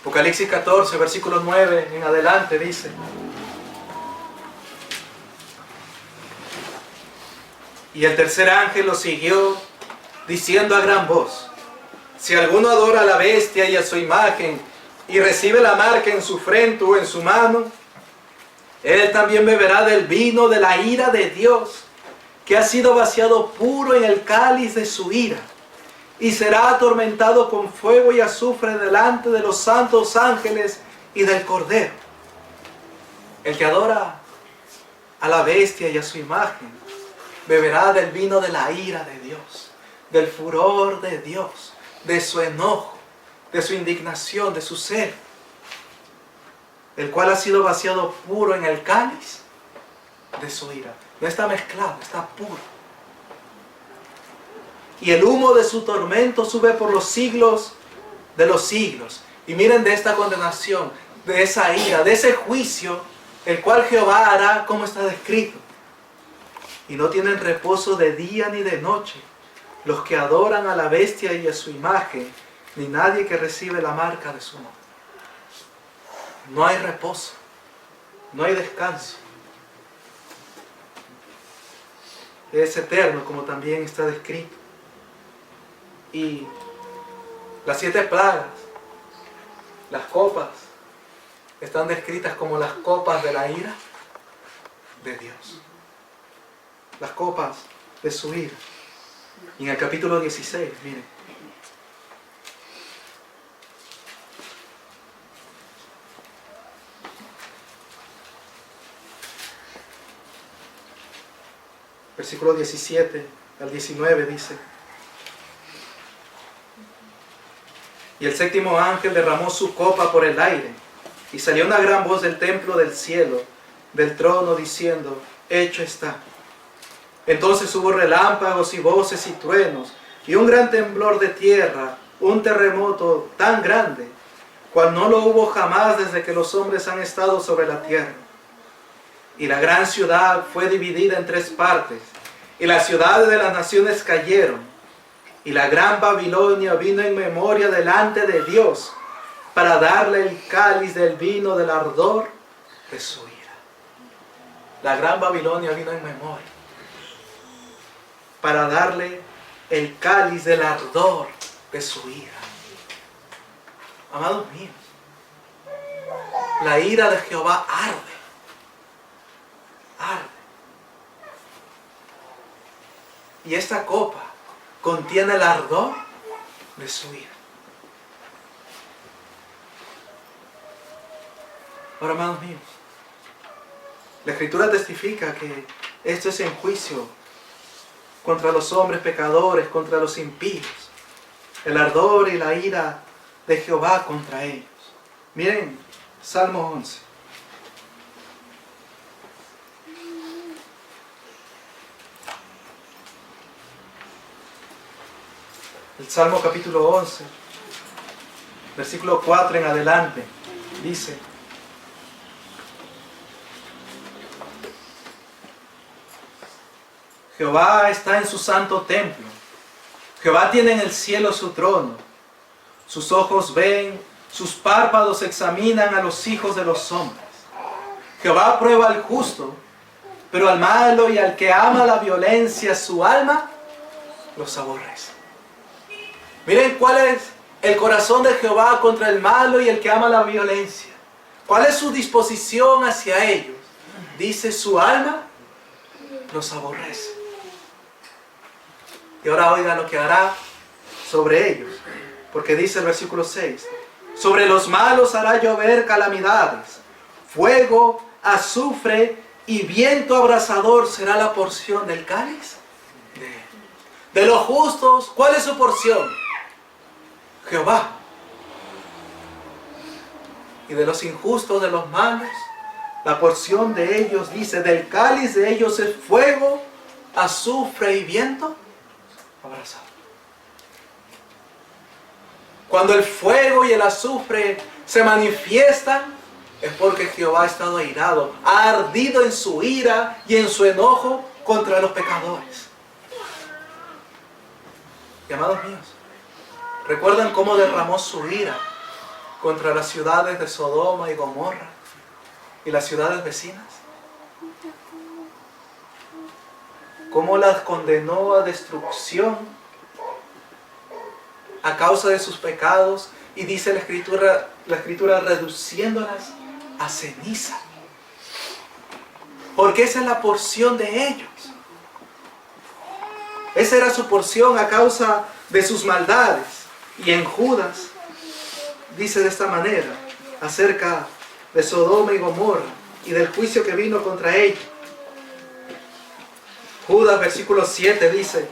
Apocalipsis 14, versículo 9 en adelante dice: Y el tercer ángel lo siguió, diciendo a gran voz: si alguno adora a la bestia y a su imagen, y recibe la marca en su frente o en su mano, él también beberá del vino de la ira de Dios, que ha sido vaciado puro en el cáliz de su ira, y será atormentado con fuego y azufre delante de los santos ángeles y del Cordero. El que adora a la bestia y a su imagen, beberá del vino de la ira de Dios, del furor de Dios, de su enojo, de su indignación, de su celo, el cual ha sido vaciado puro en el cáliz de su ira. No está mezclado, está puro. Y el humo de su tormento sube por los siglos de los siglos. Y miren de esta condenación, de esa ira, de ese juicio, el cual Jehová hará como está descrito. Y no tienen reposo de día ni de noche los que adoran a la bestia y a su imagen, ni nadie que recibe la marca de su nombre. No hay reposo, no hay descanso. Es eterno, como también está descrito. Y las 7 plagas, las copas, están descritas como las copas de la ira de Dios. Las copas de su ira. Y en el capítulo 16, miren. Versículo 17 al 19 dice: y el séptimo ángel derramó su copa por el aire, y salió una gran voz del templo del cielo, del trono, diciendo: hecho está. Entonces hubo relámpagos y voces y truenos, y un gran temblor de tierra, un terremoto tan grande, cual no lo hubo jamás desde que los hombres han estado sobre la tierra. Y la gran ciudad fue dividida en 3 partes, y las ciudades de las naciones cayeron, y la gran Babilonia vino en memoria delante de Dios, para darle el cáliz del vino del ardor de su ira. La gran Babilonia vino en memoria, para darle el cáliz del ardor de su ira. Amados míos, la ira de Jehová arde. Arde. Y esta copa contiene el ardor de su ira. Ahora, amados míos, la Escritura testifica que esto es en juicio contra los hombres pecadores, contra los impíos. El ardor y la ira de Jehová contra ellos. Miren, Salmo 11. El Salmo capítulo 11, versículo 4 en adelante, dice: Jehová está en su santo templo. Jehová tiene en el cielo su trono. Sus ojos ven, sus párpados examinan a los hijos de los hombres. Jehová prueba al justo, pero al malo y al que ama la violencia, su alma los aborrece. Miren cuál es el corazón de Jehová contra el malo y el que ama la violencia. ¿Cuál es su disposición hacia ellos? Dice: su alma los aborrece. Y ahora oigan lo que hará sobre ellos. Porque dice el versículo 6: sobre los malos hará llover calamidades, fuego, azufre y viento abrasador será la porción del cáliz de él. De los justos, ¿cuál es su porción? Jehová. Y de los injustos, de los malos, la porción de ellos, dice, del cáliz de ellos es fuego, azufre y viento abrasador. Cuando el fuego y el azufre se manifiestan, es porque Jehová ha estado airado, ha ardido en su ira y en su enojo contra los pecadores. Y amados míos, ¿recuerdan cómo derramó su ira contra las ciudades de Sodoma y Gomorra y las ciudades vecinas? cómo las condenó a destrucción a causa de sus pecados, y dice la Escritura reduciéndolas a ceniza. Porque esa es la porción de ellos. Esa era su porción a causa de sus maldades. Y en Judas dice de esta manera acerca de Sodoma y Gomorra y del juicio que vino contra ellos. Judas versículo 7 dice: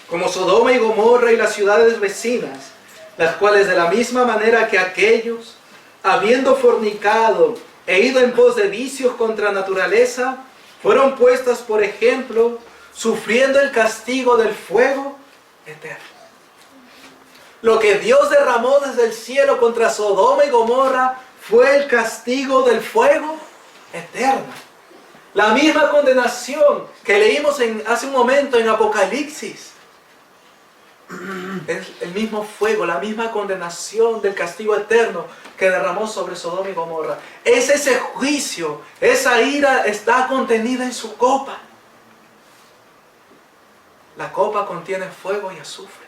como Sodoma y Gomorra y las ciudades vecinas, las cuales de la misma manera que aquellos, habiendo fornicado e ido en pos de vicios contra naturaleza, fueron puestas por ejemplo, sufriendo el castigo del fuego eterno. Lo que Dios derramó desde el cielo contra Sodoma y Gomorra fue el castigo del fuego eterno. La misma condenación que leímos hace un momento en Apocalipsis. Es el mismo fuego, la misma condenación del castigo eterno que derramó sobre Sodoma y Gomorra. Es ese juicio, esa ira está contenida en su copa. La copa contiene fuego y azufre.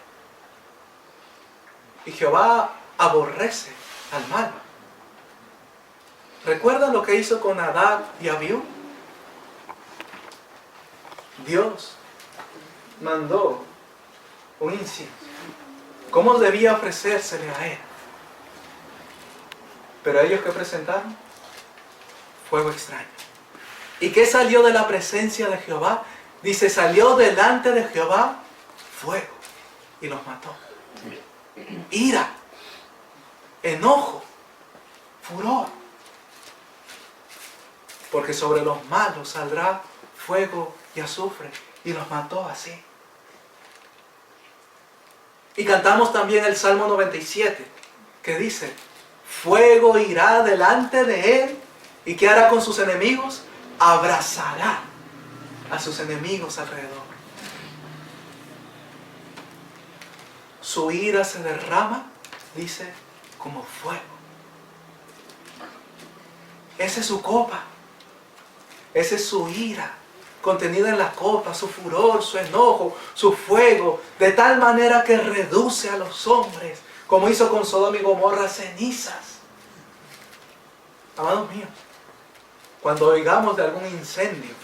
Y Jehová aborrece al malo. ¿Recuerdan lo que hizo con Nadab y Abiú? Dios mandó un incienso. ¿Cómo debía ofrecérsele a él? Pero ellos que presentaron, fuego extraño. ¿Y qué salió de la presencia de Jehová? Dice, salió delante de Jehová fuego y los mató. Ira, enojo, furor. Porque sobre los malos saldrá fuego y azufre, y los mató así. Y cantamos también el Salmo 97, que dice: fuego irá delante de él, y ¿qué hará con sus enemigos? Abrazará a sus enemigos alrededor. Su ira se derrama, dice, como fuego. Esa es su copa. Esa es su ira contenida en la copa, su furor, su enojo, su fuego, de tal manera que reduce a los hombres, como hizo con Sodoma y Gomorra, cenizas. Amados míos, cuando oigamos de algún incendio,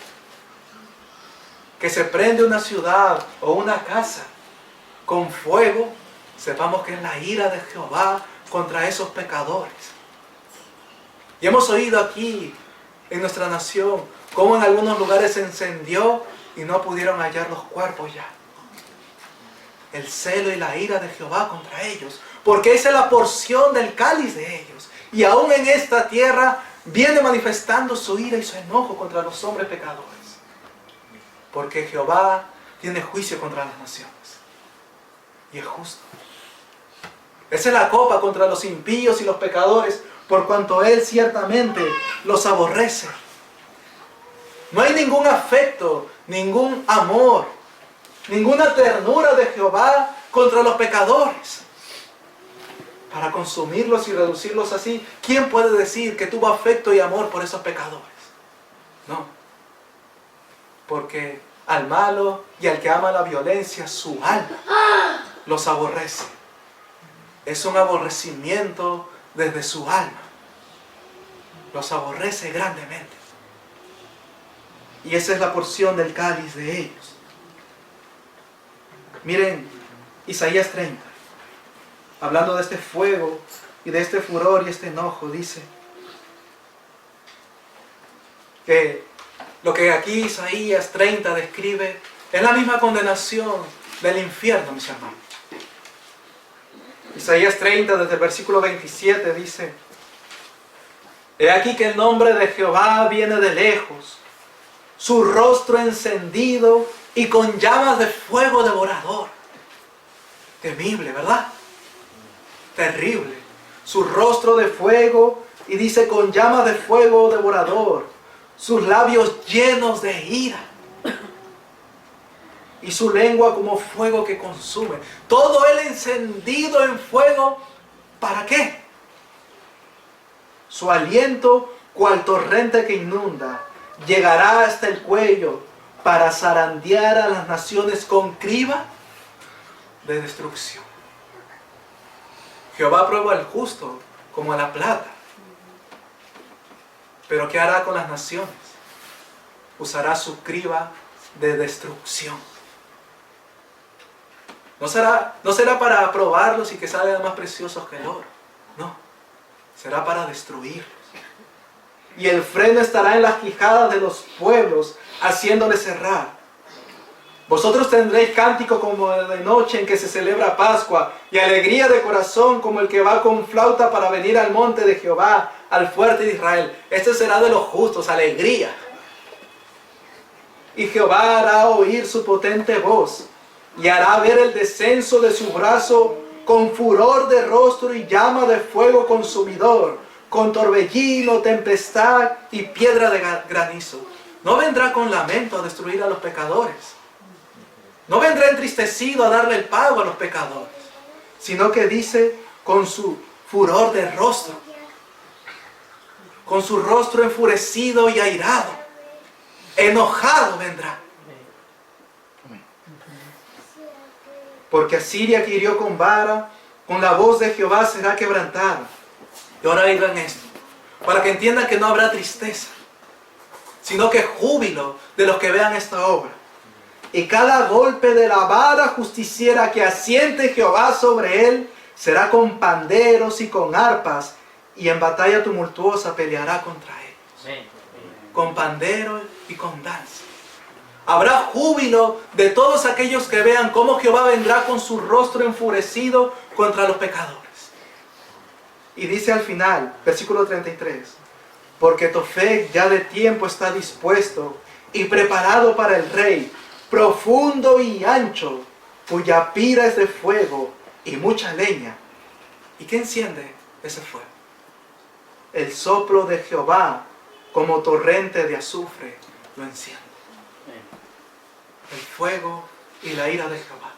que se prende una ciudad o una casa con fuego, sepamos que es la ira de Jehová contra esos pecadores. Y hemos oído aquí en nuestra nación cómo en algunos lugares se encendió y no pudieron hallar los cuerpos ya. El celo y la ira de Jehová contra ellos, porque esa es la porción del cáliz de ellos. Y aún en esta tierra viene manifestando su ira y su enojo contra los hombres pecadores. Porque Jehová tiene juicio contra las naciones. Y es justo. Esa es la copa contra los impíos y los pecadores, por cuanto Él ciertamente los aborrece. No hay ningún afecto, ningún amor, ninguna ternura de Jehová contra los pecadores. Para consumirlos y reducirlos así, ¿quién puede decir que tuvo afecto y amor por esos pecadores? No. Porque al malo y al que ama la violencia, su alma los aborrece. Es un aborrecimiento desde su alma. Los aborrece grandemente. Y esa es la porción del cáliz de ellos. Miren, Isaías 30, hablando de este fuego y de este furor y este enojo, dice que lo que aquí Isaías 30 describe es la misma condenación del infierno, mis hermanos. Isaías 30, desde el versículo 27, dice: he aquí que el nombre de Jehová viene de lejos, su rostro encendido y con llamas de fuego devorador. Temible, ¿verdad? Terrible. Su rostro de fuego, y dice con llamas de fuego devorador, sus labios llenos de ira, y su lengua como fuego que consume. Todo él encendido en fuego, ¿para qué? Su aliento cual torrente que inunda, llegará hasta el cuello para zarandear a las naciones con criba de destrucción. Jehová prueba al justo como a la plata. Pero ¿qué hará con las naciones? Usará su criba de destrucción. No será para probarlos y que salgan más preciosos que el oro. No, será para destruirlos. Y el freno estará en las quijadas de los pueblos, haciéndoles cerrar. Vosotros tendréis cántico como de noche en que se celebra Pascua, y alegría de corazón como el que va con flauta para venir al monte de Jehová, al fuerte de Israel. Este será de los justos, alegría. Y Jehová hará oír su potente voz, y hará ver el descenso de su brazo con furor de rostro y llama de fuego consumidor, con torbellino, tempestad y piedra de granizo. No vendrá con lamento a destruir a los pecadores. No vendrá entristecido a darle el pago a los pecadores, sino que dice con su furor de rostro, con su rostro enfurecido y airado, enojado vendrá. Porque Asiria que hirió con vara, con la voz de Jehová será quebrantada. Y ahora oigan esto, para que entiendan que no habrá tristeza, sino que júbilo de los que vean esta obra. Y cada golpe de la vara justiciera que asiente Jehová sobre él, será con panderos y con arpas, y en batalla tumultuosa peleará contra ellos. Con panderos y con danza. Habrá júbilo de todos aquellos que vean cómo Jehová vendrá con su rostro enfurecido contra los pecadores. Y dice al final, versículo 33, porque Tofet ya de tiempo está dispuesto y preparado para el rey, profundo y ancho, cuya pira es de fuego y mucha leña. ¿Y qué enciende ese fuego? El soplo de Jehová, como torrente de azufre, lo enciende. El fuego y la ira de Jehová.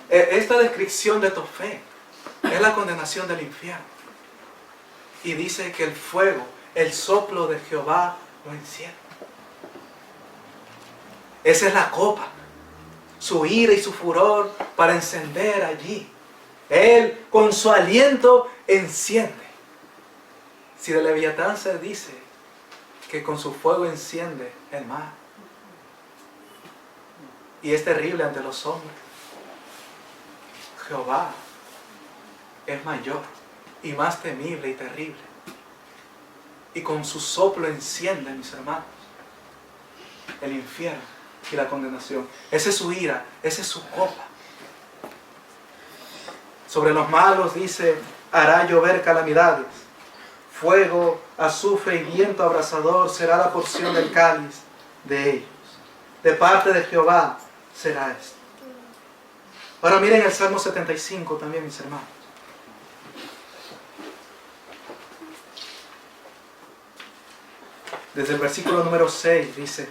Esta descripción de Tofet es la condenación del infierno. Y dice que el fuego, el soplo de Jehová lo enciende. Esa es la copa, su ira y su furor para encender allí. Él con su aliento enciende. Si de Leviatán se dice que con su fuego enciende el mar. Y es terrible ante los hombres. Jehová es mayor y más temible y terrible. Y con su soplo enciende, mis hermanos, el infierno y la condenación. Esa es su ira, esa es su copa. Sobre los malos dice, hará llover calamidades. Fuego, azufre y viento abrasador será la porción del cáliz de ellos. De parte de Jehová será esto. Ahora miren el Salmo 75 también, mis hermanos. Desde el versículo número 6 dice,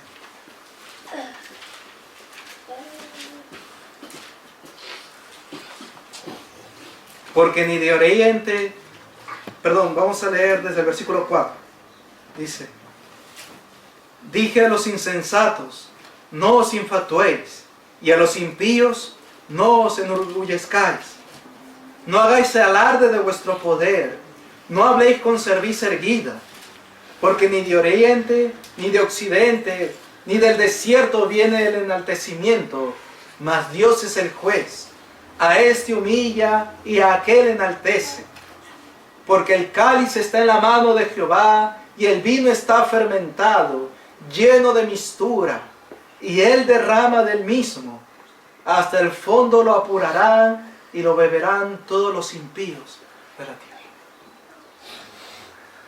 porque ni de oriente, vamos a leer desde el versículo 4. Dice, dije a los insensatos, no os infatuéis, y a los impíos, no os enorgullezcáis. No hagáis alarde de vuestro poder, no habléis con cerviz erguida, porque ni de oriente, ni de occidente, ni del desierto viene el enaltecimiento, mas Dios es el juez. A este humilla y a aquel enaltece. Porque el cáliz está en la mano de Jehová, y el vino está fermentado, lleno de mistura, y él derrama del mismo. Hasta el fondo lo apurarán, y lo beberán todos los impíos de la tierra.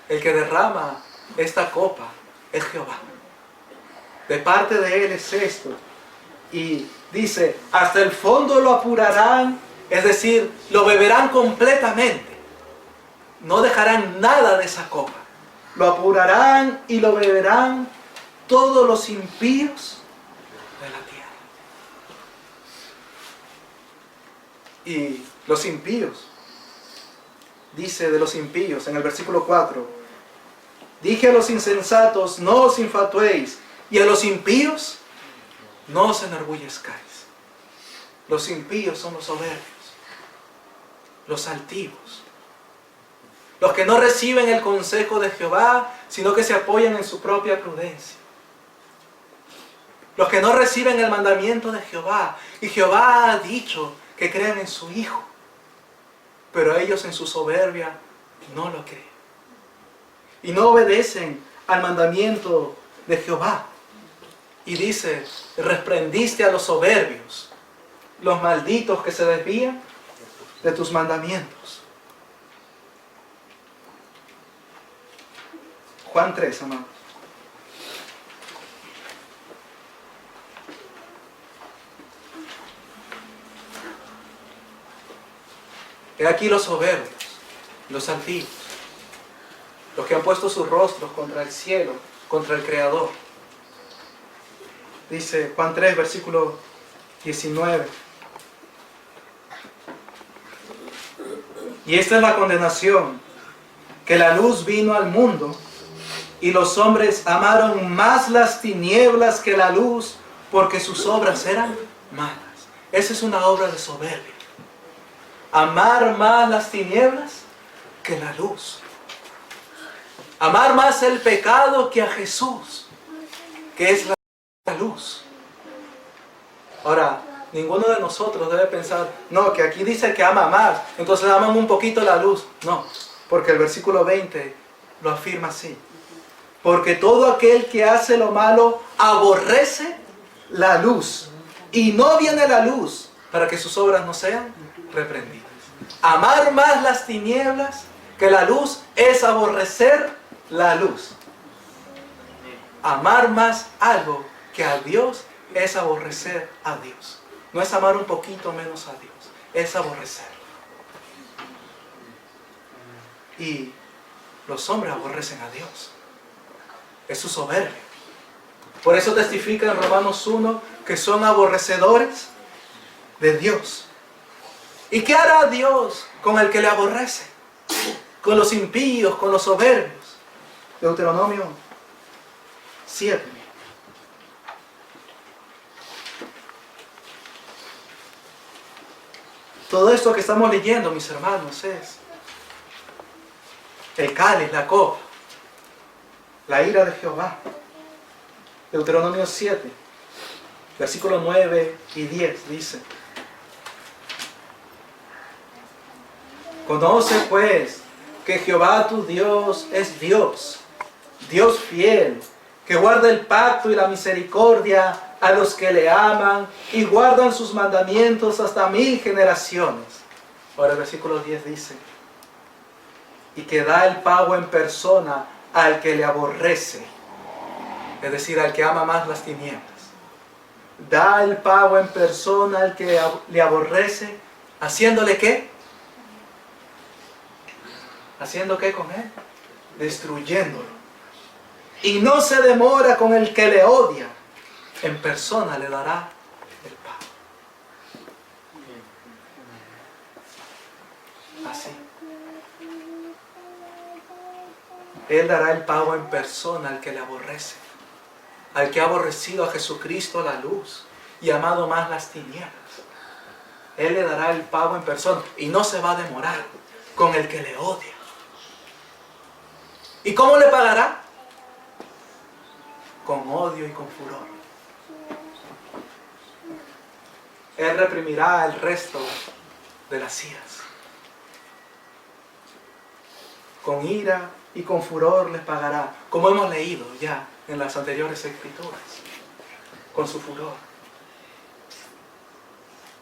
El que derrama esta copa es Jehová. De parte de él es esto. Y dice, hasta el fondo lo apurarán, es decir, lo beberán completamente. No dejarán nada de esa copa. Lo apurarán y lo beberán todos los impíos de la tierra. Y los impíos, dice de los impíos en el versículo 4, Dije a los insensatos, no os infatuéis, y a los impíos, no os enorgullezcáis. Los impíos son los soberbios, los altivos, los que no reciben el consejo de Jehová, sino que se apoyan en su propia prudencia. Los que no reciben el mandamiento de Jehová. Y Jehová ha dicho que crean en su Hijo, pero ellos en su soberbia no lo creen. Y no obedecen al mandamiento de Jehová. Y dice, reprendiste a los soberbios, los malditos que se desvían de tus mandamientos. Juan 3, amados. He aquí los soberbios, los antiguos, los que han puesto sus rostros contra el cielo, contra el Creador. Dice Juan 3, versículo 19. Y esta es la condenación, que la luz vino al mundo, y los hombres amaron más las tinieblas que la luz, porque sus obras eran malas. Esa es una obra de soberbia. Amar más las tinieblas que la luz. Amar más el pecado que a Jesús, que es la luz. Ahora, ninguno de nosotros debe pensar, no, que aquí dice que ama más, entonces aman un poquito la luz. No, porque el versículo 20 lo afirma así. Porque todo aquel que hace lo malo aborrece la luz, y no viene la luz para que sus obras no sean reprendidas. Amar más las tinieblas que la luz es aborrecer la luz. Amar más algo que a Dios es aborrecer a Dios. No es amar un poquito menos a Dios, es aborrecerlo. Y los hombres aborrecen a Dios. Es su soberbia. Por eso testifica en Romanos 1 que son aborrecedores de Dios. ¿Y qué hará Dios con el que le aborrece? Con los impíos, con los soberbios. Deuteronomio 7. Todo esto que estamos leyendo, mis hermanos, es el cáliz, la copa, la ira de Jehová. Deuteronomio 7, versículos 9 y 10 dice: Conoce pues que Jehová tu Dios es Dios, Dios fiel, que guarda el pacto y la misericordia a los que le aman y guardan sus mandamientos hasta 1000 generaciones. Ahora el versículo 10 dice: y que da el pago en persona al que le aborrece, es decir, al que ama más las tinieblas. Da el pago en persona al que le aborrece, ¿haciéndole qué? ¿Haciendo qué con él? Destruyéndolo. Y no se demora con el que le odia, en persona le dará el pago. Así. Él dará el pago en persona al que le aborrece, al que ha aborrecido a Jesucristo la luz y amado más las tinieblas. Él le dará el pago en persona y no se va a demorar con el que le odia. ¿Y cómo le pagará? Con odio y con furor. Él reprimirá el resto de las iras. Con ira y con furor les pagará, como hemos leído ya en las anteriores escrituras. Con su furor,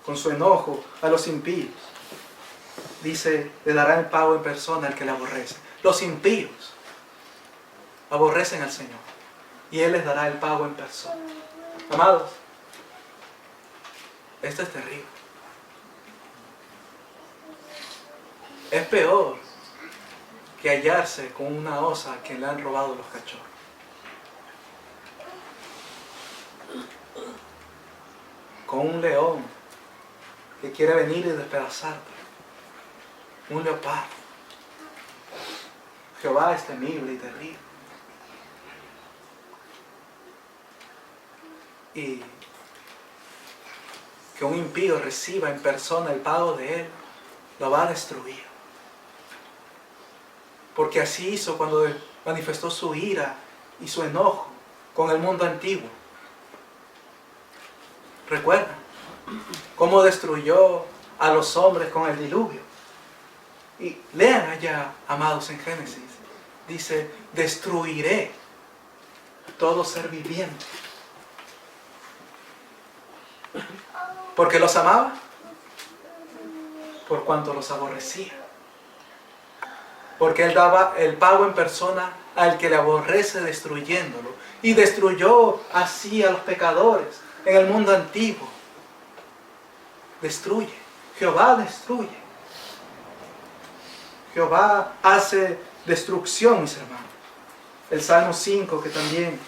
con su enojo a los impíos. Dice, le dará el pago en persona al que le aborrece. Los impíos aborrecen al Señor y Él les dará el pago en persona. Amados, esto es terrible. Es peor que hallarse con una osa a quien le han robado los cachorros. Con un león que quiere venir y despedazarte. Un leopardo. Jehová es temible y terrible. y que un impío reciba en persona el pago de él, lo va a destruir. Porque así hizo cuando manifestó su ira y su enojo con el mundo antiguo. ¿Recuerdan cómo destruyó a los hombres con el diluvio? Y lean allá, amados, en Génesis. Dice, destruiré todo ser viviente. ¿Por qué los amaba? Por cuanto los aborrecía. Porque Él daba el pago en persona al que le aborrece, destruyéndolo. Y destruyó así a los pecadores en el mundo antiguo. Destruye. Jehová destruye. Jehová hace destrucción, mis hermanos. El Salmo 5, que también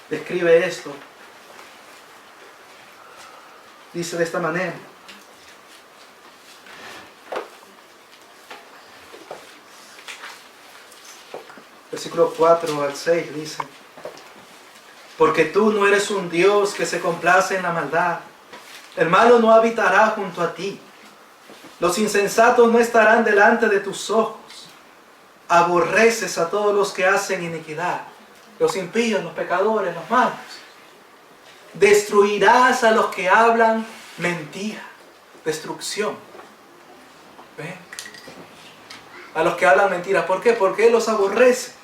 describe esto, dice de esta manera. Versículo 4 al 6 dice: porque tú no eres un Dios que se complace en la maldad. El malo no habitará junto a ti. Los insensatos no estarán delante de tus ojos. Aborreces a todos los que hacen iniquidad, los impíos, los pecadores, los malos. Destruirás a los que hablan mentira. Destrucción. ¿Ven? A los que hablan mentira. ¿Por qué? Porque Él los aborrece.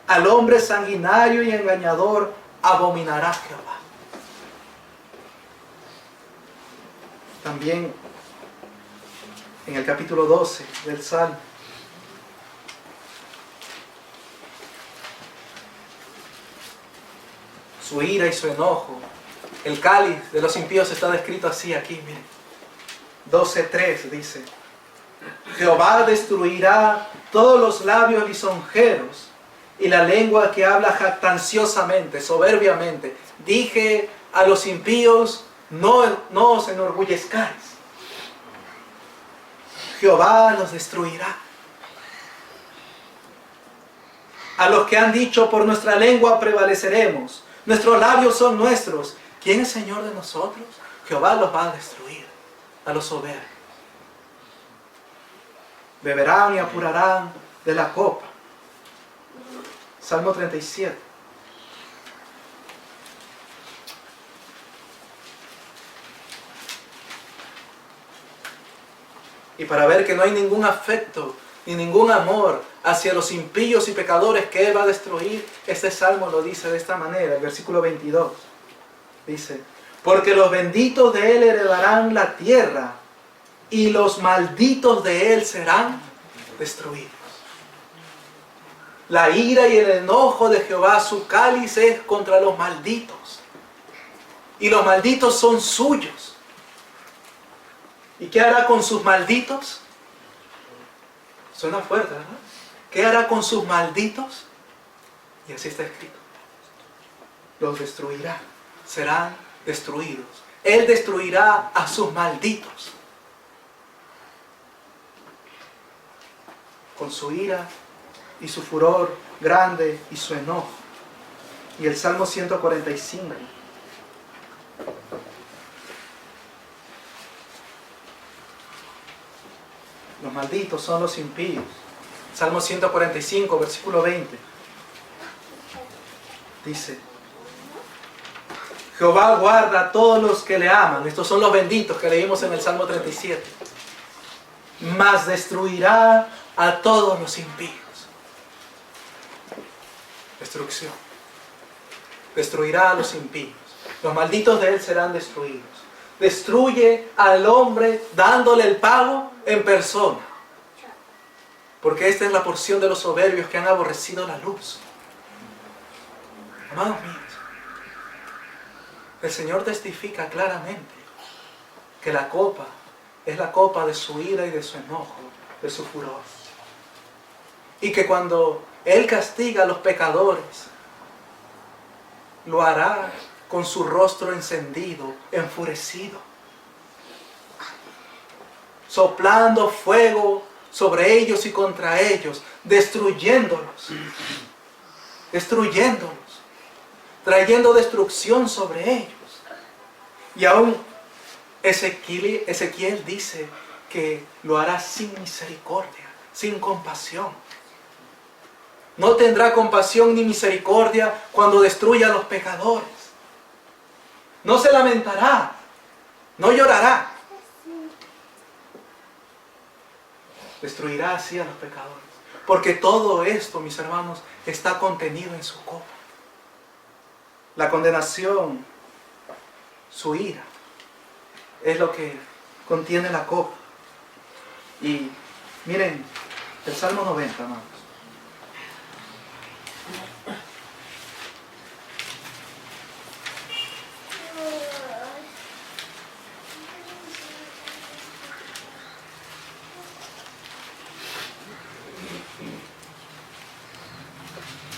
Al hombre sanguinario y engañador abominará Jehová. También en el capítulo 12 del Salmo, su ira y su enojo, el cáliz de los impíos está descrito así aquí, miren. 12:3 dice: Jehová destruirá todos los labios lisonjeros y la lengua que habla jactanciosamente, soberbiamente. Dije a los impíos, no os enorgullezcáis. Jehová los destruirá. A los que han dicho, por nuestra lengua prevaleceremos, nuestros labios son nuestros. ¿Quién es Señor de nosotros? Jehová los va a destruir, a los soberbios. Beberán y apurarán de la copa. Salmo 37. Y para ver que no hay ningún afecto ni ningún amor hacia los impíos y pecadores que Él va a destruir, este salmo lo dice de esta manera, el versículo 22. Dice: porque los benditos de Él heredarán la tierra y los malditos de Él serán destruidos. La ira y el enojo de Jehová, su cáliz es contra los malditos. Y los malditos son suyos. ¿Y qué hará con sus malditos? Suena fuerte, ¿verdad? ¿Qué hará con sus malditos? Y así está escrito: los destruirá, serán destruidos. Él destruirá a sus malditos con su ira y su furor grande y su enojo. Y el Salmo 145. Los malditos son los impíos. Salmo 145, versículo 20. Dice: Jehová guarda a todos los que le aman. Estos son los benditos que leímos en el Salmo 37. Mas destruirá a todos los impíos. Destrucción. Destruirá a los impíos. Los malditos de Él serán destruidos. Destruye al hombre dándole el pago en persona. Porque esta es la porción de los soberbios que han aborrecido la luz. Amados míos, el Señor testifica claramente que la copa es la copa de su ira y de su enojo, de su furor. Y que cuando Él castiga a los pecadores, lo hará con su rostro encendido, enfurecido, soplando fuego sobre ellos y contra ellos, destruyéndolos, trayendo destrucción sobre ellos. Y aún Ezequiel dice que lo hará sin misericordia, sin compasión. No tendrá compasión ni misericordia cuando destruya a los pecadores. No se lamentará, no llorará. Destruirá así a los pecadores. Porque todo esto, mis hermanos, está contenido en su copa. La condenación, su ira, es lo que contiene la copa. Y miren, el Salmo 90, hermanos.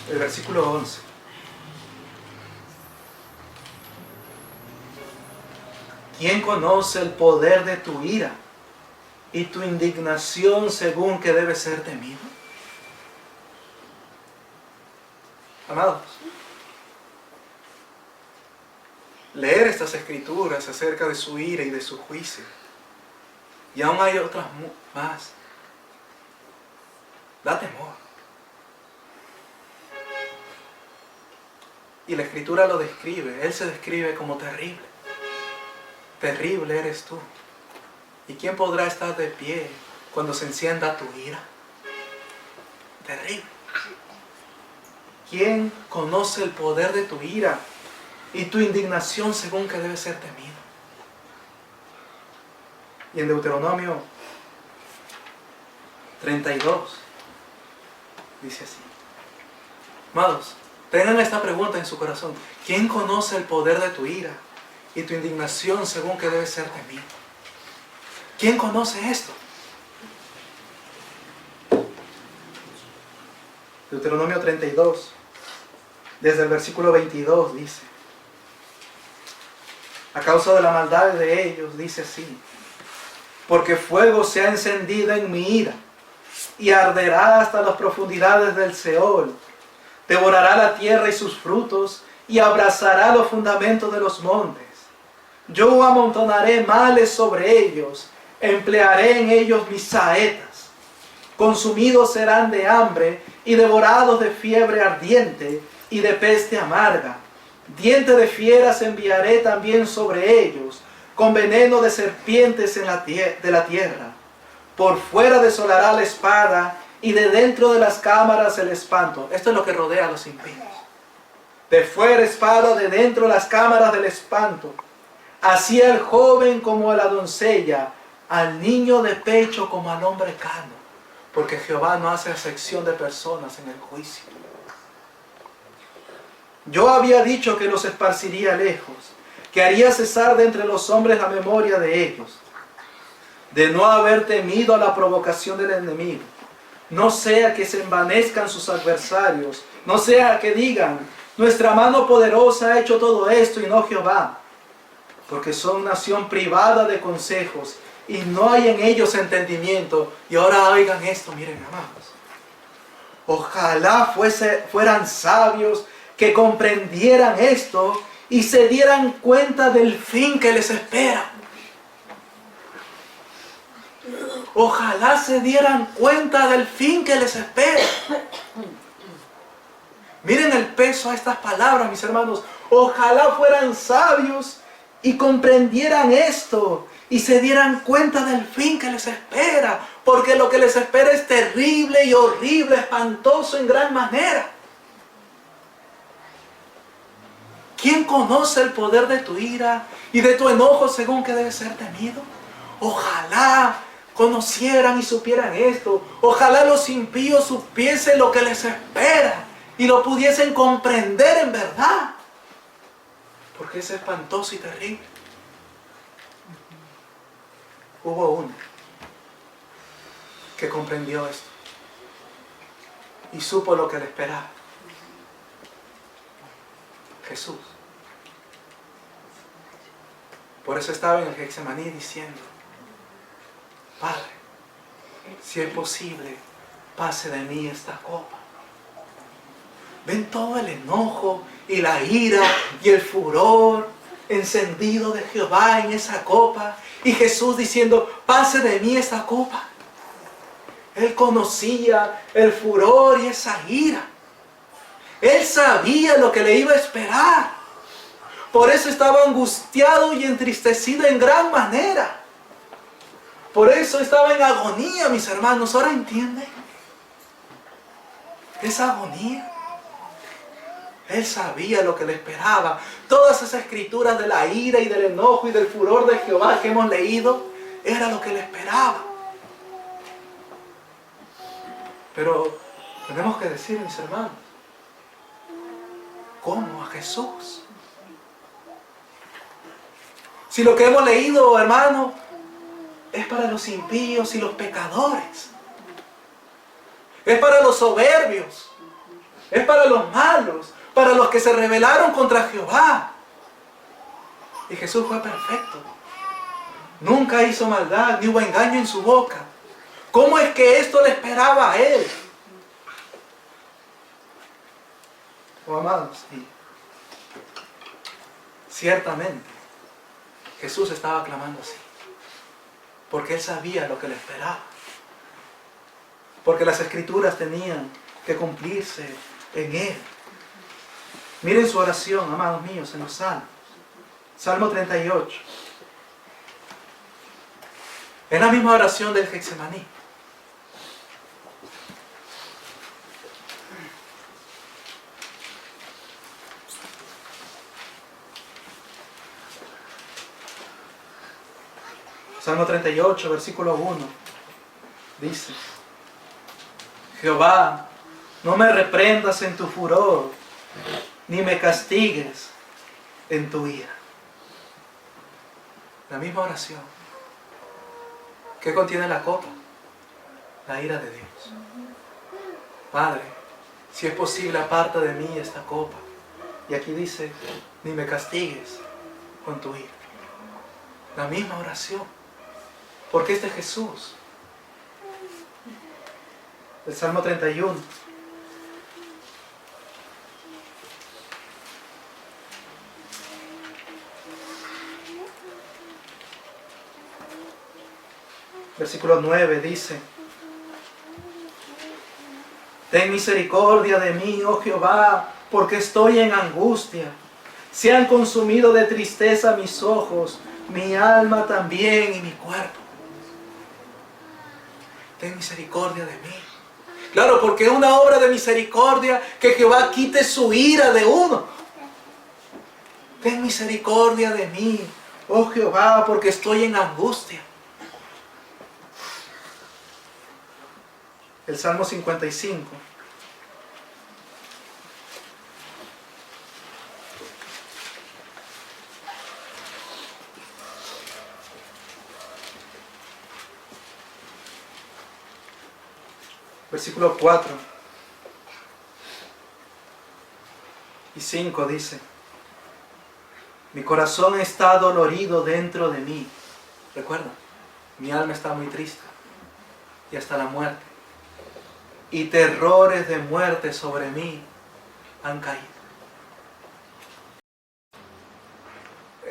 El versículo 11. ¿Quién conoce el poder de tu ira y tu indignación según que debe ser temido? Amados, leer estas escrituras acerca de su ira y de su juicio, y aún hay otras más, da temor. Y la escritura lo describe, él se describe como terrible. Terrible eres tú. ¿Y quién podrá estar de pie cuando se encienda tu ira? Terrible. ¿Quién conoce el poder de tu ira y tu indignación según que debe ser temido? Y en Deuteronomio 32 dice así. Amados, tengan esta pregunta en su corazón. ¿Quién conoce el poder de tu ira y tu indignación según que debe ser temido? ¿Quién conoce esto? Deuteronomio 32, desde el versículo 22 dice: a causa de la maldad de ellos, dice así: porque fuego se ha encendido en mi ira y arderá hasta las profundidades del Seol. Devorará la tierra y sus frutos y abrazará los fundamentos de los montes. Yo amontonaré males sobre ellos, emplearé en ellos mis saetas. Consumidos serán de hambre y devorados de fiebre ardiente y de peste amarga. Diente de fieras enviaré también sobre ellos, con veneno de serpientes de la tierra. Por fuera desolará la espada y de dentro de las cámaras el espanto. Esto es lo que rodea a los impíos. De fuera espada, de dentro las cámaras del espanto. Así al joven como a la doncella, al niño de pecho como al hombre cano. Porque Jehová no hace acepción de personas en el juicio. Yo había dicho que los esparciría lejos, que haría cesar de entre los hombres la memoria de ellos, de no haber temido a la provocación del enemigo. No sea que se envanezcan sus adversarios, no sea que digan: nuestra mano poderosa ha hecho todo esto y no Jehová. Porque son nación privada de consejos y no hay en ellos entendimiento. Y ahora oigan esto, miren, amados. Ojalá fueran sabios, que comprendieran esto y se dieran cuenta del fin que les espera. Ojalá se dieran cuenta del fin que les espera. Miren el peso a estas palabras, mis hermanos. Ojalá fueran sabios y comprendieran esto y se dieran cuenta del fin que les espera. Porque lo que les espera es terrible y horrible, espantoso en gran manera. ¿Quién conoce el poder de tu ira y de tu enojo según que debe ser temido? Ojalá conocieran y supieran esto. Ojalá los impíos supiesen lo que les espera y lo pudiesen comprender en verdad. Porque es espantoso y terrible. Hubo uno que comprendió esto y supo lo que le esperaba. Jesús. Por eso estaba en el Getsemaní diciendo: Padre, si es posible, pase de mí esta copa. Ven todo el enojo y la ira y el furor encendido de Jehová en esa copa. Y Jesús diciendo, pase de mí esta copa. Él conocía el furor y esa ira. Él sabía lo que le iba a esperar. Por eso estaba angustiado y entristecido en gran manera. Por eso estaba en agonía, mis hermanos. ¿Ahora entienden? Esa agonía. Él sabía lo que le esperaba. Todas esas escrituras de la ira y del enojo y del furor de Jehová que hemos leído, era lo que le esperaba. Pero tenemos que decir, mis hermanos, ¿cómo a Jesús? Si lo que hemos leído, hermano, es para los impíos y los pecadores. Es para los soberbios. Es para los malos. Para los que se rebelaron contra Jehová. Y Jesús fue perfecto. Nunca hizo maldad, ni hubo engaño en su boca. ¿Cómo es que esto le esperaba a Él? Oh, amados, y ciertamente Jesús estaba clamando así. Porque Él sabía lo que le esperaba. Porque las escrituras tenían que cumplirse en Él. Miren su oración, amados míos, en los Salmos. Salmo 38. Es la misma oración del Getsemaní. Salmo 38, versículo 1. Dice: Jehová, no me reprendas en tu furor, ni me castigues en tu ira. La misma oración. ¿Qué contiene la copa? La ira de Dios. Padre, si es posible, aparta de mí esta copa. Y aquí dice, ni me castigues con tu ira. La misma oración. Porque este es Jesús. El Salmo 31. Versículo 9 dice: Ten misericordia de mí, oh Jehová, porque estoy en angustia. Se han consumido de tristeza mis ojos, mi alma también y mi cuerpo. Ten misericordia de mí. Claro, porque es una obra de misericordia que Jehová quite su ira de uno. Ten misericordia de mí, oh Jehová, porque estoy en angustia. El Salmo 55. Versículo 4 y 5 dice: Mi corazón está dolorido dentro de mí. Recuerda, mi alma está muy triste y hasta la muerte. Y terrores de muerte sobre mí han caído.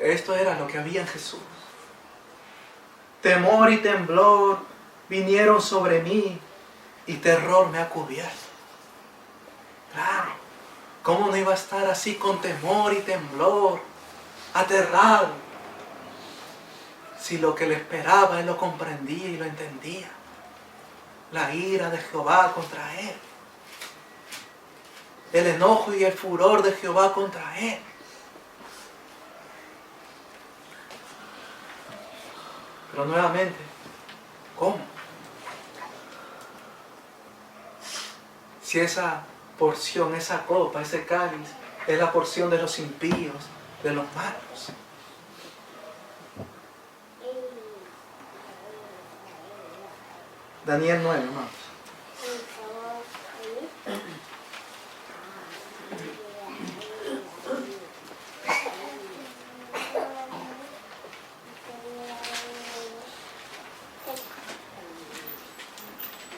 Esto era lo que había en Jesús. Temor y temblor vinieron sobre mí y terror me ha cubierto. Claro, ¿cómo no iba a estar así con temor y temblor, aterrado? Si lo que le esperaba él lo comprendía y lo entendía. La ira de Jehová contra él. El enojo y el furor de Jehová contra él. Pero nuevamente, ¿cómo? Si esa porción, esa copa, ese cáliz, es la porción de los impíos, de los malos. Daniel 9, hermanos.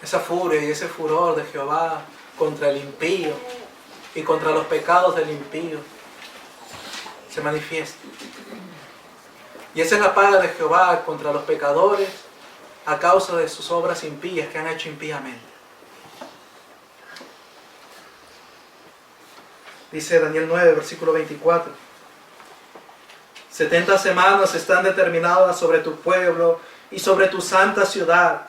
Esa furia y ese furor de Jehová contra el impío y contra los pecados del impío se manifiesta. Y esa es la paga de Jehová contra los pecadores a causa de sus obras impías que han hecho impíamente. Dice Daniel 9, versículo 24. 70 semanas están determinadas sobre tu pueblo y sobre tu santa ciudad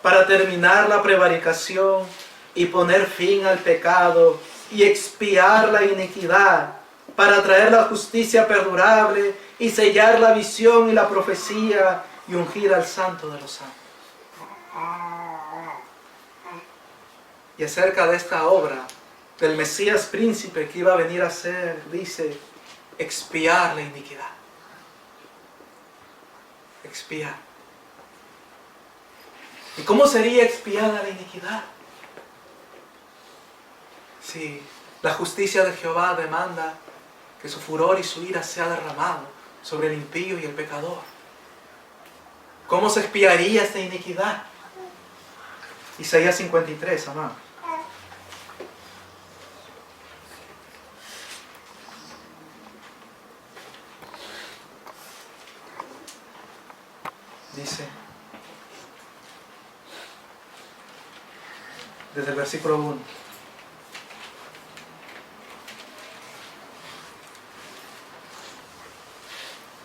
para terminar la prevaricación y poner fin al pecado y expiar la iniquidad, para traer la justicia perdurable y sellar la visión y la profecía y ungir al santo de los santos. Y acerca de esta obra del Mesías príncipe que iba a venir a ser, dice, expiar la iniquidad. Expiar. ¿Y cómo sería expiada la iniquidad? Si la justicia de Jehová demanda que su furor y su ira sea derramado sobre el impío y el pecador. ¿Cómo se expiaría esta iniquidad? Isaías 53, amado. Dice, desde el versículo 1.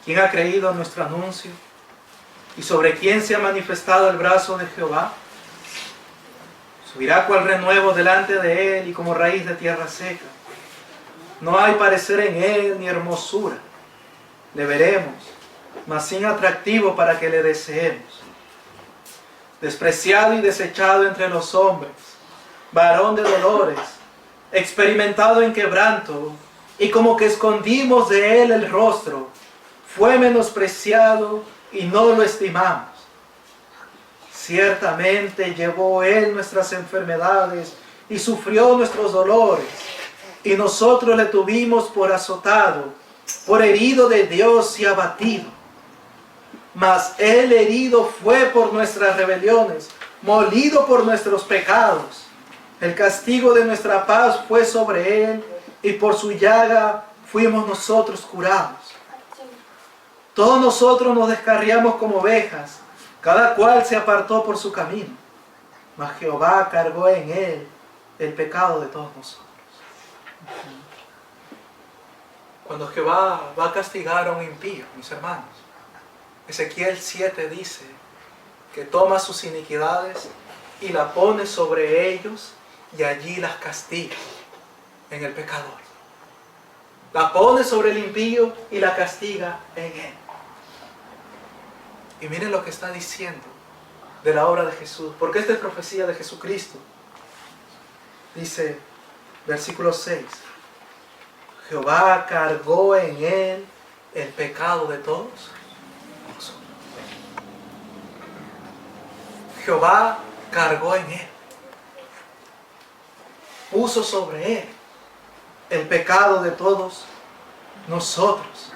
¿Quién ha creído en nuestro anuncio? ¿Y sobre quién se ha manifestado el brazo de Jehová? Subirá cual renuevo delante de él y como raíz de tierra seca. No hay parecer en él ni hermosura. Le veremos, mas sin atractivo para que le deseemos. Despreciado y desechado entre los hombres, varón de dolores, experimentado en quebranto, y como que escondimos de él el rostro, fue menospreciado y no lo estimamos. Ciertamente llevó él nuestras enfermedades y sufrió nuestros dolores, y nosotros le tuvimos por azotado, por herido de Dios y abatido. Mas él herido fue por nuestras rebeliones, molido por nuestros pecados. El castigo de nuestra paz fue sobre él, y por su llaga fuimos nosotros curados. Todos nosotros nos descarriamos como ovejas, cada cual se apartó por su camino. Mas Jehová cargó en él el pecado de todos nosotros. Cuando Jehová va a castigar a un impío, mis hermanos, Ezequiel 7 dice que toma sus iniquidades y la pone sobre ellos y allí las castiga en el pecador. La pone sobre el impío y la castiga en él. Y miren lo que está diciendo de la obra de Jesús, porque esta es profecía de Jesucristo. Dice, versículo 6, Jehová cargó en él el pecado de todos nosotros. Jehová cargó en él, puso sobre él el pecado de todos nosotros.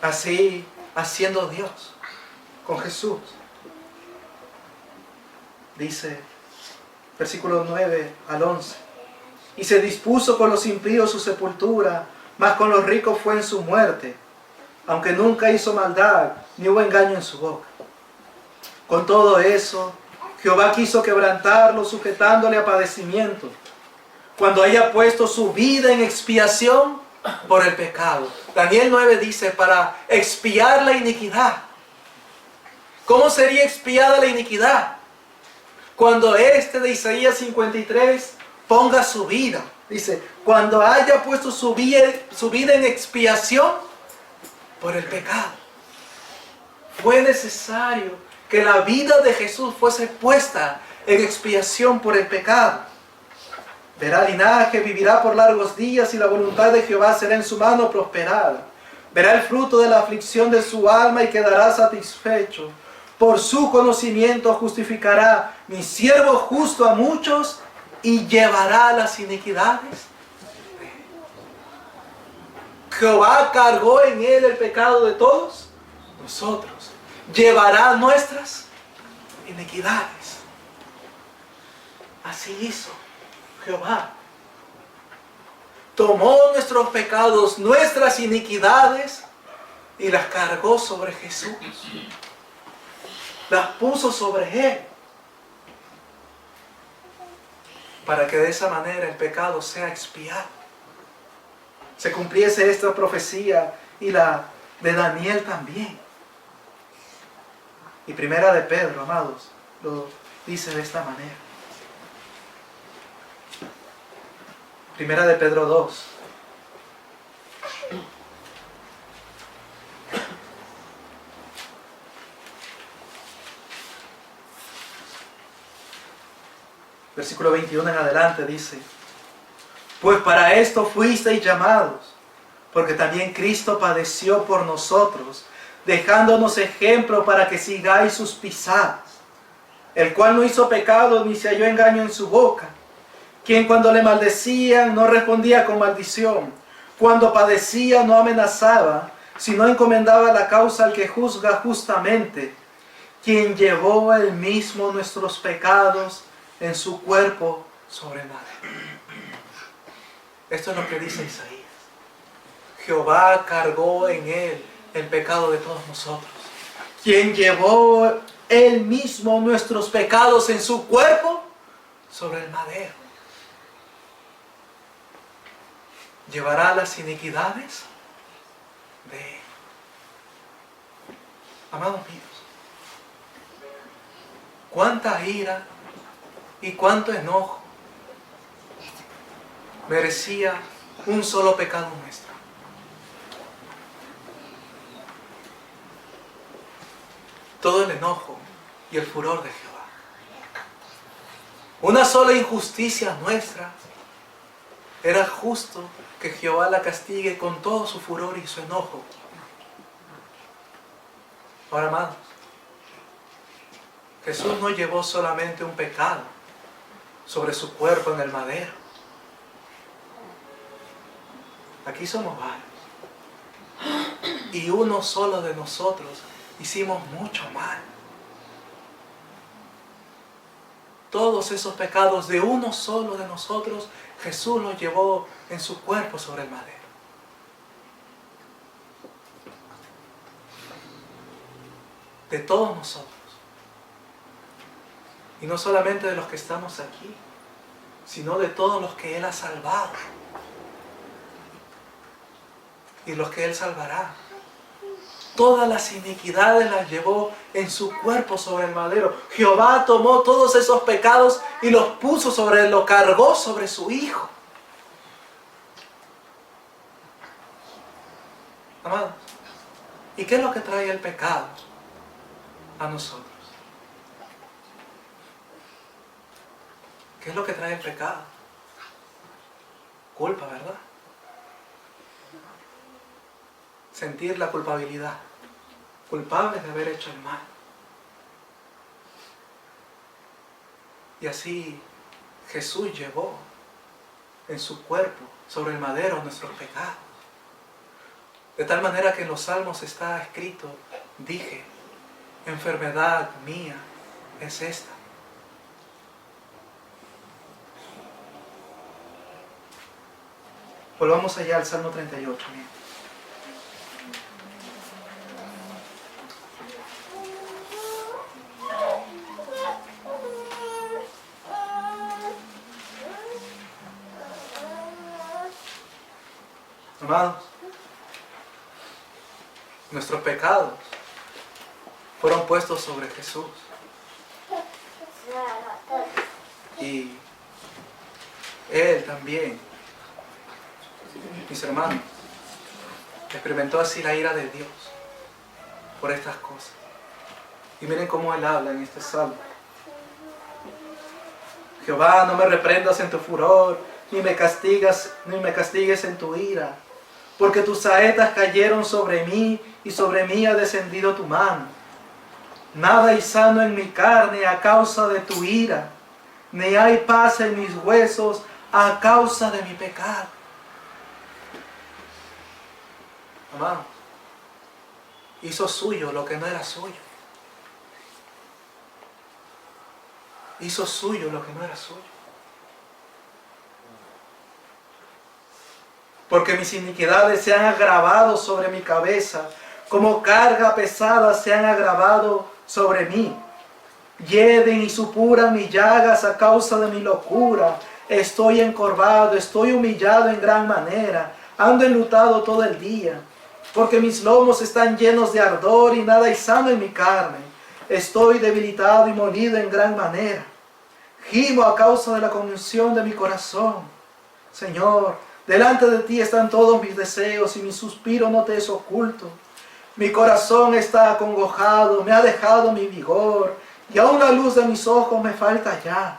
Así haciendo Dios con Jesús. Dice, versículos 9 al 11, y se dispuso con los impíos su sepultura, mas con los ricos fue en su muerte, aunque nunca hizo maldad, ni hubo engaño en su boca. Con todo eso, Jehová quiso quebrantarlo, sujetándole a padecimiento, cuando haya puesto su vida en expiación por el pecado. Daniel 9 dice, para expiar la iniquidad. ¿Cómo sería expiada la iniquidad? Cuando este de Isaías 53 ponga su vida. Dice, cuando haya puesto su vida en expiación por el pecado. Fue necesario que la vida de Jesús fuese puesta en expiación por el pecado. Verá linaje, vivirá por largos días, y la voluntad de Jehová será en su mano prosperada. Verá el fruto de la aflicción de su alma y quedará satisfecho. Por su conocimiento justificará mi siervo justo a muchos y llevará las iniquidades. Jehová cargó en él el pecado de todos nosotros. Llevará nuestras iniquidades. Así hizo Jehová tomó nuestros pecados, nuestras iniquidades y las cargó sobre Jesús. Las puso sobre Él. Para que de esa manera el pecado sea expiado. Se cumpliese esta profecía y la de Daniel también. Y primera de Pedro, amados, lo dice de esta manera. Primera de Pedro 2. Versículo 21 en adelante dice: pues para esto fuisteis llamados, porque también Cristo padeció por nosotros, dejándonos ejemplo para que sigáis sus pisadas, el cual no hizo pecado ni se halló engaño en su boca, quien cuando le maldecían no respondía con maldición, cuando padecía no amenazaba, sino encomendaba la causa al que juzga justamente, quien llevó él mismo nuestros pecados en su cuerpo sobre el madero. Esto es lo que dice Isaías. Jehová cargó en él el pecado de todos nosotros, quien llevó él mismo nuestros pecados en su cuerpo sobre el madero. Llevará las iniquidades de él. Amados míos, cuánta ira y cuánto enojo merecía un solo pecado nuestro. Todo el enojo y el furor de Jehová. Una sola injusticia nuestra. Era justo que Jehová la castigue con todo su furor y su enojo. Ahora, amados, Jesús no llevó solamente un pecado sobre su cuerpo en el madero. Aquí somos varios. Y uno solo de nosotros hicimos mucho mal. Todos esos pecados de uno solo de nosotros, Jesús los llevó en su cuerpo sobre el madero. De todos nosotros. Y no solamente de los que estamos aquí, sino de todos los que Él ha salvado. Y los que Él salvará. Todas las iniquidades las llevó en su cuerpo sobre el madero. Jehová tomó todos esos pecados y los puso sobre Él, los cargó sobre su Hijo. Amados, ¿y qué es lo que trae el pecado a nosotros? ¿Qué es lo que trae el pecado? Culpa, ¿verdad? Sentir la culpabilidad, culpables de haber hecho el mal. Y así Jesús llevó en su cuerpo sobre el madero nuestros pecados. De tal manera que en los Salmos está escrito, dije, enfermedad mía es esta. Volvamos allá al Salmo 38. Mira. Amados, nuestros pecados fueron puestos sobre Jesús. Y Él también, mis hermanos, experimentó así la ira de Dios por estas cosas. Y miren cómo Él habla en este salmo. Jehová, no me reprendas en tu furor, ni me castigues en tu ira, porque tus saetas cayeron sobre mí, y sobre mí ha descendido tu mano. Nada hay sano en mi carne a causa de tu ira, ni hay paz en mis huesos a causa de mi pecado. Amado, hizo suyo lo que no era suyo. Hizo suyo lo que no era suyo. porque mis iniquidades se han agravado sobre mi cabeza, como carga pesada se han agravado sobre mí. Hieden y supuran mis llagas a causa de mi locura. Estoy encorvado, estoy humillado en gran manera, ando enlutado todo el día, porque mis lomos están llenos de ardor y nada hay sano en mi carne. Estoy debilitado y molido en gran manera. Gimo a causa de la conmoción de mi corazón. Señor, delante de ti están todos mis deseos y mi suspiro no te es oculto. Mi corazón está acongojado, me ha dejado mi vigor, y aún la luz de mis ojos me falta ya.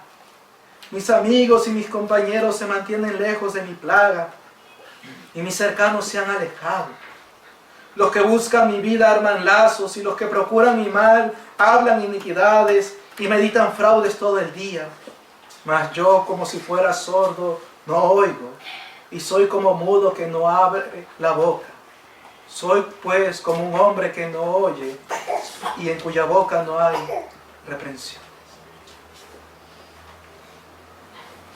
Mis amigos y mis compañeros se mantienen lejos de mi plaga, y mis cercanos se han alejado. Los que buscan mi vida arman lazos, y los que procuran mi mal hablan iniquidades y meditan fraudes todo el día. Mas yo, como si fuera sordo, no oigo, y soy como mudo que no abre la boca. Soy pues como un hombre que no oye, y en cuya boca no hay reprensión.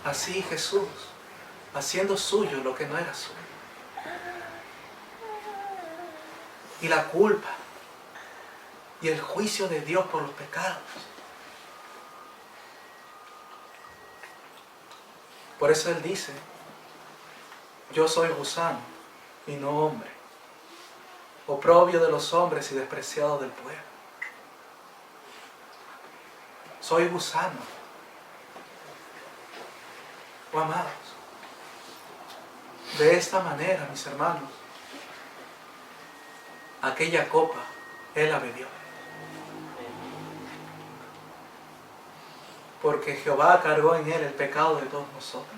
Así Jesús, haciendo suyo lo que no era suyo. Y la culpa y el juicio de Dios por los pecados. Por eso Él dice, yo soy gusano y no hombre, oprobio de los hombres y despreciado del pueblo. Soy gusano. Oh, amados, de esta manera, mis hermanos, aquella copa Él la bebió. Porque Jehová cargó en Él el pecado de todos nosotros.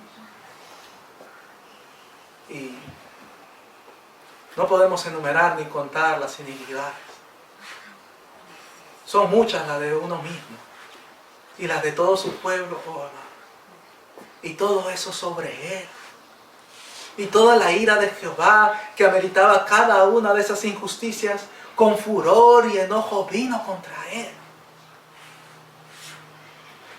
Y no podemos enumerar ni contar las iniquidades. Son muchas las de uno mismo y las de todo su pueblo, oh amado. Y todo eso sobre Él. Y toda la ira de Jehová que ameritaba cada una de esas injusticias, con furor y enojo vino contra Él.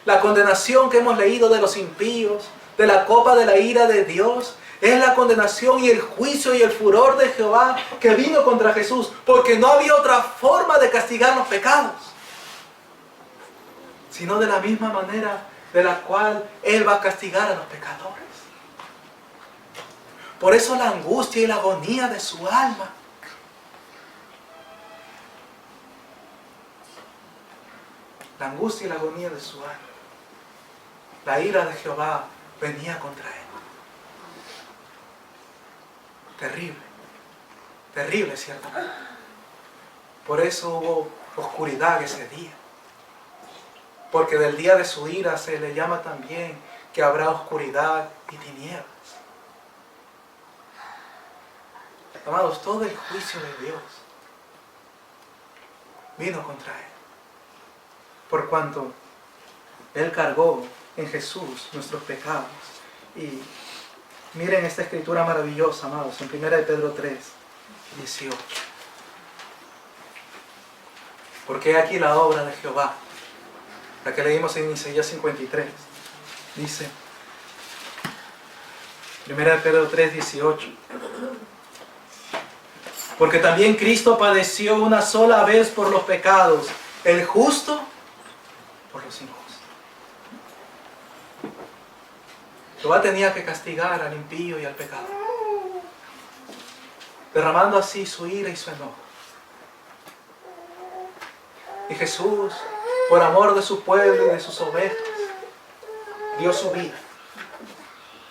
La condenación que hemos leído de los impíos, de la copa de la ira de Dios, es la condenación y el juicio y el furor de Jehová que vino contra Jesús, porque no había otra forma de castigar los pecados, sino de la misma manera de la cual Él va a castigar a los pecadores. Por eso la angustia y la agonía de su alma. La angustia y la agonía de su alma. La ira de Jehová venía contra Él. Terrible. Terrible, ciertamente. Por eso hubo oscuridad ese día. Porque del día de su ira se le llama también que habrá oscuridad y tinieblas. Amados, todo el juicio de Dios vino contra Él. Por cuanto Él cargó en Jesús nuestros pecados. Y miren esta escritura maravillosa, amados, en 1 de Pedro 3, 18. Porque aquí la obra de Jehová, la que leímos en Isaías 53, dice, 1 de Pedro 3, 18. Porque también Cristo padeció una sola vez por los pecados, el justo por los injustos. Jehová tenía que castigar al impío y al pecador, derramando así su ira y su enojo. Y Jesús, por amor de su pueblo y de sus ovejas, dio su vida.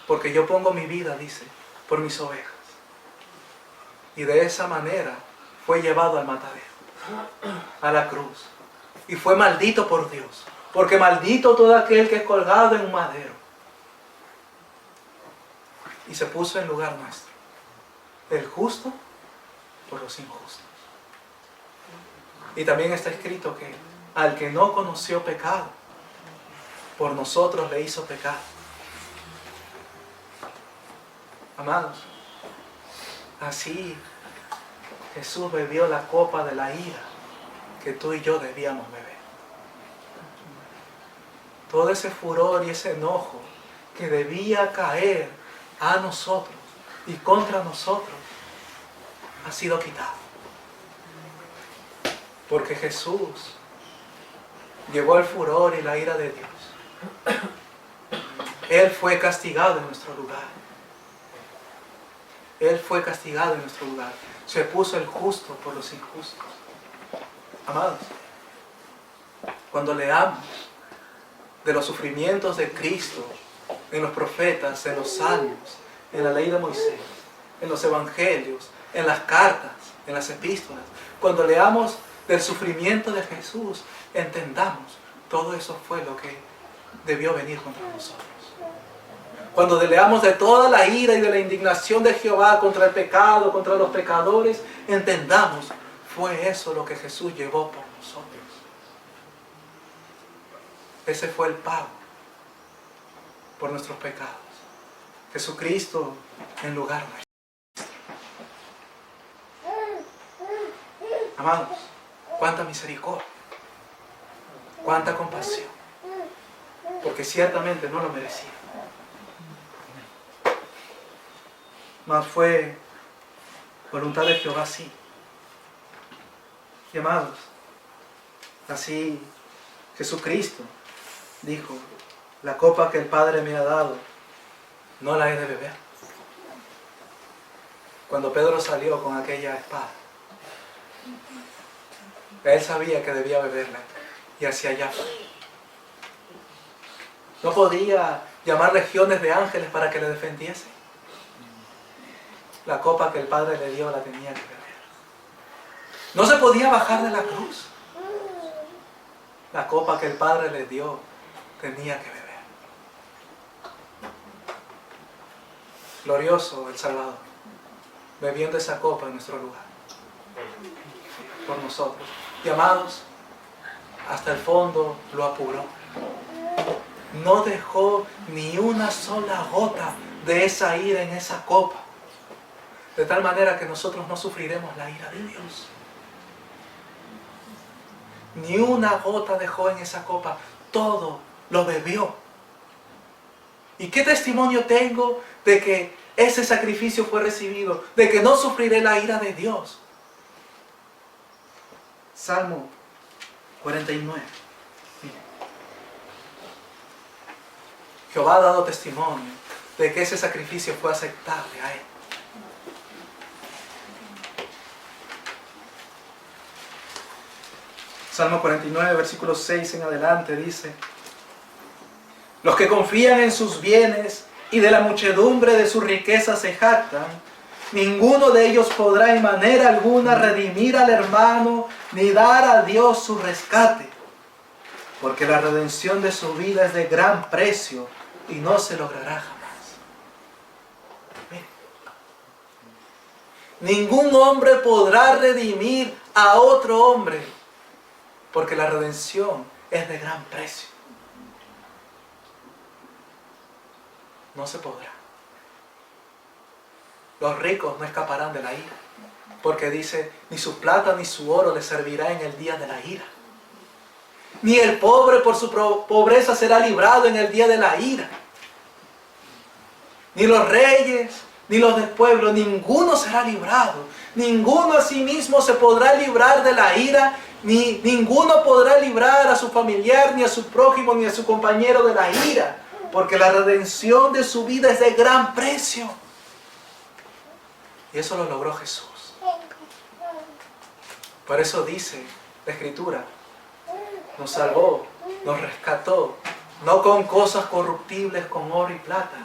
Porque yo pongo mi vida, dice, por mis ovejas. Y de esa manera fue llevado al matadero, a la cruz. Y fue maldito por Dios. Porque maldito todo aquel que es colgado en un madero. Y se puso en lugar nuestro. El justo por los injustos. Y también está escrito que al que no conoció pecado, por nosotros le hizo pecado. Amados, así Jesús bebió la copa de la ira que tú y yo debíamos beber. Todo ese furor y ese enojo que debía caer a nosotros y contra nosotros ha sido quitado. Porque Jesús llevó el furor y la ira de Dios. Él fue castigado en nuestro lugar. Él fue castigado en nuestro lugar. Se puso el justo por los injustos. Amados, cuando leamos de los sufrimientos de Cristo en los profetas, en los salmos, en la ley de Moisés, en los evangelios, en las cartas, en las epístolas, cuando leamos del sufrimiento de Jesús, entendamos, todo eso fue lo que debió venir contra nosotros. Cuando leamos de toda la ira y de la indignación de Jehová contra el pecado, contra los pecadores, entendamos, fue eso lo que Jesús llevó por nosotros. Ese fue el pago por nuestros pecados. Jesucristo en lugar nuestro. Amados, cuánta misericordia, cuánta compasión, porque ciertamente no lo merecía. Mas fue voluntad de Jehová, sí. Y amados, así Jesucristo dijo, la copa que el Padre me ha dado, no la he de beber. Cuando Pedro salió con aquella espada, él sabía que debía beberla y hacia allá fue. No podía llamar legiones de ángeles para que le defendiesen. La copa que el Padre le dio la tenía que beber. No se podía bajar de la cruz. La copa que el Padre le dio tenía que beber. Glorioso el Salvador, bebiendo esa copa en nuestro lugar, por nosotros. Y amados, hasta el fondo lo apuró. No dejó ni una sola gota de esa ira en esa copa. De tal manera que nosotros no sufriremos la ira de Dios. Ni una gota dejó en esa copa. Todo lo bebió. ¿Y qué testimonio tengo de que ese sacrificio fue recibido? De que no sufriré la ira de Dios. Salmo 49. Miren. Jehová ha dado testimonio de que ese sacrificio fue aceptable a Él. Salmo 49, versículo 6 en adelante dice: los que confían en sus bienes y de la muchedumbre de sus riquezas se jactan, ninguno de ellos podrá en manera alguna redimir al hermano ni dar a Dios su rescate, porque la redención de su vida es de gran precio y no se logrará jamás. Miren. Ningún hombre podrá redimir a otro hombre, porque la redención es de gran precio. No se podrá. Los ricos no escaparán de la ira, porque dice, ni su plata ni su oro les servirá en el día de la ira. Ni el pobre por su pobreza será librado en el día de la ira. Ni los reyes, ni los del pueblo, ninguno será librado. Ninguno a sí mismo se podrá librar de la ira, ni ninguno podrá librar a su familiar, ni a su prójimo, ni a su compañero de la ira, porque la redención de su vida es de gran precio. Y eso lo logró Jesús. Por eso dice la Escritura, nos salvó, nos rescató, no con cosas corruptibles, con oro y plata,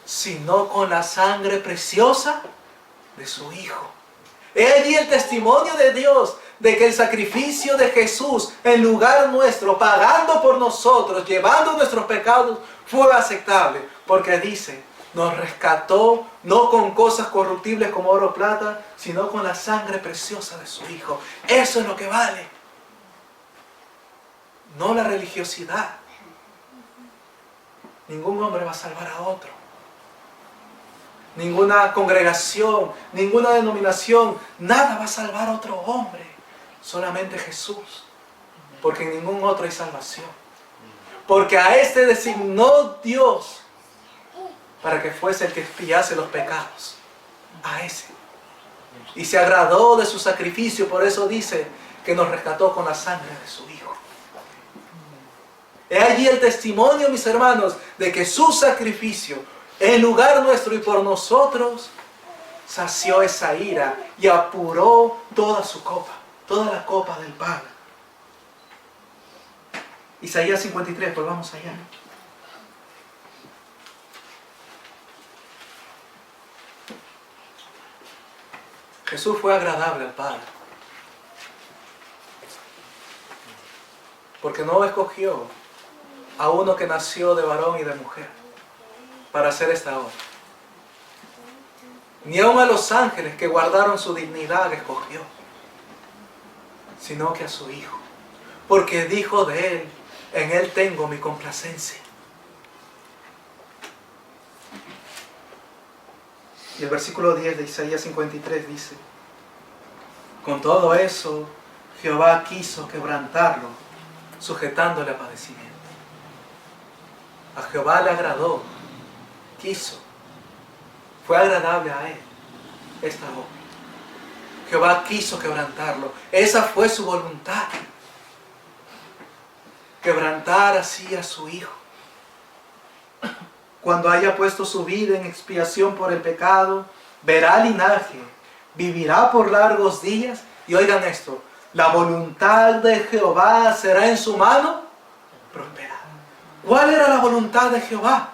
sino con la sangre preciosa de su Hijo. He allí el testimonio de Dios de que el sacrificio de Jesús en lugar nuestro, pagando por nosotros, llevando nuestros pecados, fue aceptable. Porque dice, nos rescató no con cosas corruptibles como oro o plata, sino con la sangre preciosa de su Hijo. Eso es lo que vale. No la religiosidad. Ningún hombre va a salvar a otro. Ninguna congregación, ninguna denominación, nada va a salvar a otro hombre. Solamente Jesús. Porque en ningún otro hay salvación. Porque a este designó Dios para que fuese el que expiase los pecados a ese. Y se agradó de su sacrificio, por eso dice que nos rescató con la sangre de su Hijo. He allí el testimonio, mis hermanos, de que su sacrificio en lugar nuestro y por nosotros sació esa ira y apuró toda su copa, toda la copa del Padre. Isaías 53, pues vamos allá. Jesús fue agradable al Padre, porque no escogió a uno que nació de varón y de mujer para hacer esta obra. Ni aun a los ángeles que guardaron su dignidad escogió, sino que a su Hijo, porque dijo de Él, en Él tengo mi complacencia. Y el versículo 10 de Isaías 53 dice: con todo eso, Jehová quiso quebrantarlo, sujetándole a padecimiento. A Jehová le agradó, quiso, fue agradable a Él esta obra. Jehová quiso quebrantarlo, esa fue su voluntad. Quebrantar así a su Hijo. Cuando haya puesto su vida en expiación por el pecado, verá linaje, vivirá por largos días. Y oigan esto, la voluntad de Jehová será en su mano prosperada. ¿Cuál era la voluntad de Jehová?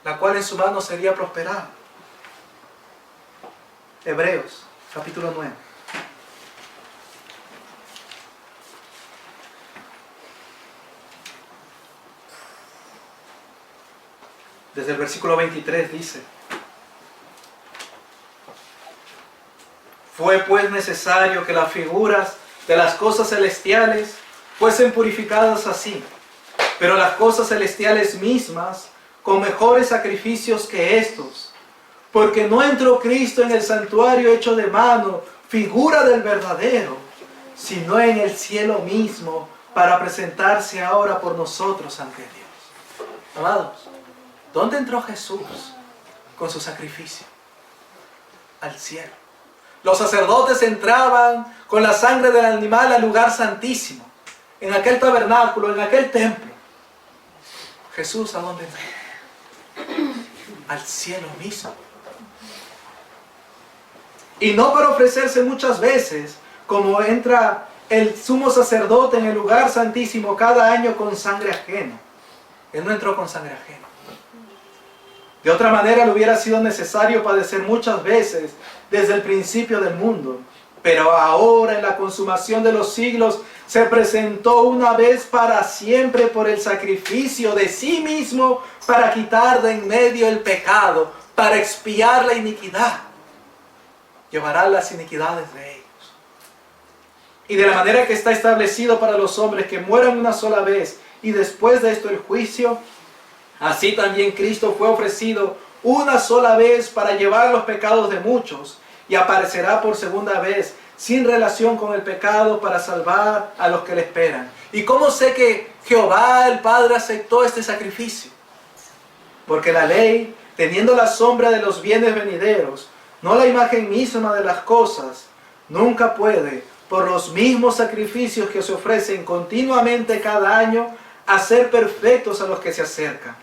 La cual en su mano sería prosperada. Hebreos, capítulo 9. Desde el versículo 23 dice: fue pues necesario que las figuras de las cosas celestiales fuesen purificadas así, pero las cosas celestiales mismas con mejores sacrificios que estos, porque no entró Cristo en el santuario hecho de mano, figura del verdadero, sino en el cielo mismo, para presentarse ahora por nosotros ante Dios. Amados, ¿dónde entró Jesús con su sacrificio? Al cielo. Los sacerdotes entraban con la sangre del animal al lugar santísimo, en aquel tabernáculo, en aquel templo. Jesús, ¿a dónde entró? Al cielo mismo. Y no para ofrecerse muchas veces, como entra el sumo sacerdote en el lugar santísimo cada año con sangre ajena. Él no entró con sangre ajena. De otra manera le hubiera sido necesario padecer muchas veces desde el principio del mundo. Pero ahora, en la consumación de los siglos, se presentó una vez para siempre por el sacrificio de sí mismo para quitar de en medio el pecado, para expiar la iniquidad. Llevará las iniquidades de ellos. Y de la manera que está establecido para los hombres que mueran una sola vez y después de esto el juicio, así también Cristo fue ofrecido una sola vez para llevar los pecados de muchos, y aparecerá por segunda vez sin relación con el pecado para salvar a los que le esperan. ¿Y cómo sé que Jehová el Padre aceptó este sacrificio? Porque la ley, teniendo la sombra de los bienes venideros, no la imagen misma de las cosas, nunca puede, por los mismos sacrificios que se ofrecen continuamente cada año, hacer perfectos a los que se acercan.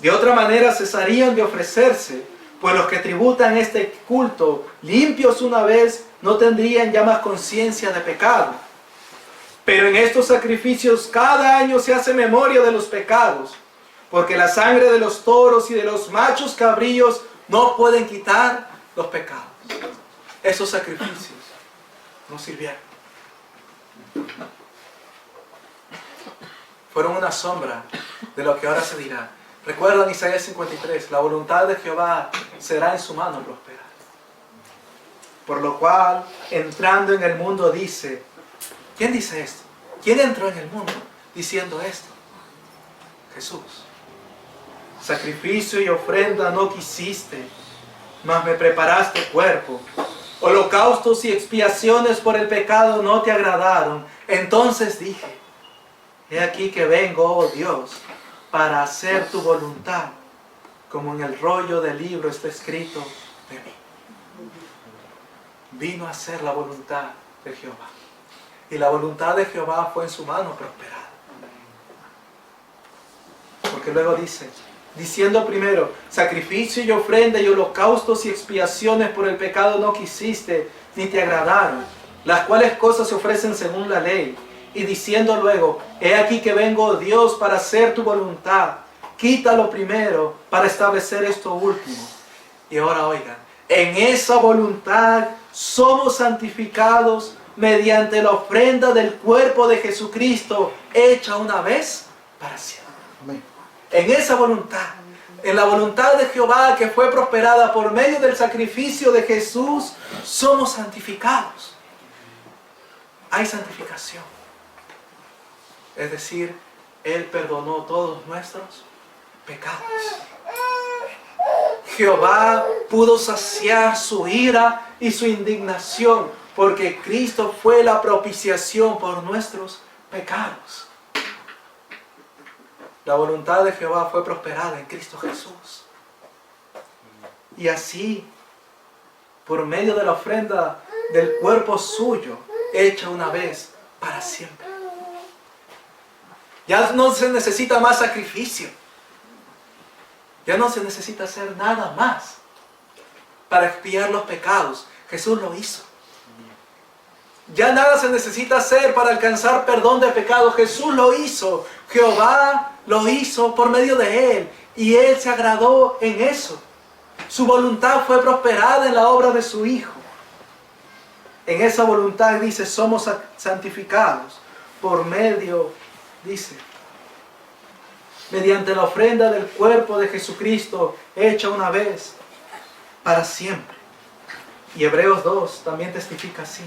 De otra manera cesarían de ofrecerse, pues los que tributan este culto, limpios una vez, no tendrían ya más conciencia de pecado. Pero en estos sacrificios cada año se hace memoria de los pecados, porque la sangre de los toros y de los machos cabríos no pueden quitar los pecados. Esos sacrificios no sirvieron. Fueron una sombra de lo que ahora se dirá. Recuerdan Isaías 53, la voluntad de Jehová será en su mano prosperar. Por lo cual, entrando en el mundo dice, ¿quién dice esto? ¿Quién entró en el mundo diciendo esto? Jesús. Sacrificio y ofrenda no quisiste, mas me preparaste cuerpo. Holocaustos y expiaciones por el pecado no te agradaron. Entonces dije, he aquí que vengo, oh Dios, para hacer tu voluntad. como en el rollo del libro está escrito de mí. Vino a hacer la voluntad de Jehová. Y la voluntad de Jehová fue en su mano prosperada. Porque luego dice, diciendo primero, sacrificio y ofrenda y holocaustos y expiaciones por el pecado no quisiste, ni te agradaron, las cuales cosas se ofrecen según la ley. Y diciendo luego, he aquí que vengo, oh Dios, para hacer tu voluntad. Quítalo primero para establecer esto último. Y ahora oigan, en esa voluntad somos santificados mediante la ofrenda del cuerpo de Jesucristo, hecha una vez para siempre. Amén. En esa voluntad, en la voluntad de Jehová que fue prosperada por medio del sacrificio de Jesús, somos santificados. Hay santificación. Es decir, Él perdonó todos nuestros pecados. Jehová pudo saciar su ira y su indignación porque Cristo fue la propiciación por nuestros pecados. La voluntad de Jehová fue prosperada en Cristo Jesús. Y así, por medio de la ofrenda del cuerpo suyo, hecha una vez para siempre. Ya no se necesita más sacrificio. Ya no se necesita hacer nada más para expiar los pecados. Jesús lo hizo. Ya nada se necesita hacer para alcanzar perdón de pecados. Jesús lo hizo. Jehová lo hizo por medio de Él. Y Él se agradó en eso. Su voluntad fue prosperada en la obra de su Hijo. En esa voluntad dice, somos santificados por medio, dice, mediante la ofrenda del cuerpo de Jesucristo, hecha una vez para siempre. Y Hebreos 2 también testifica así.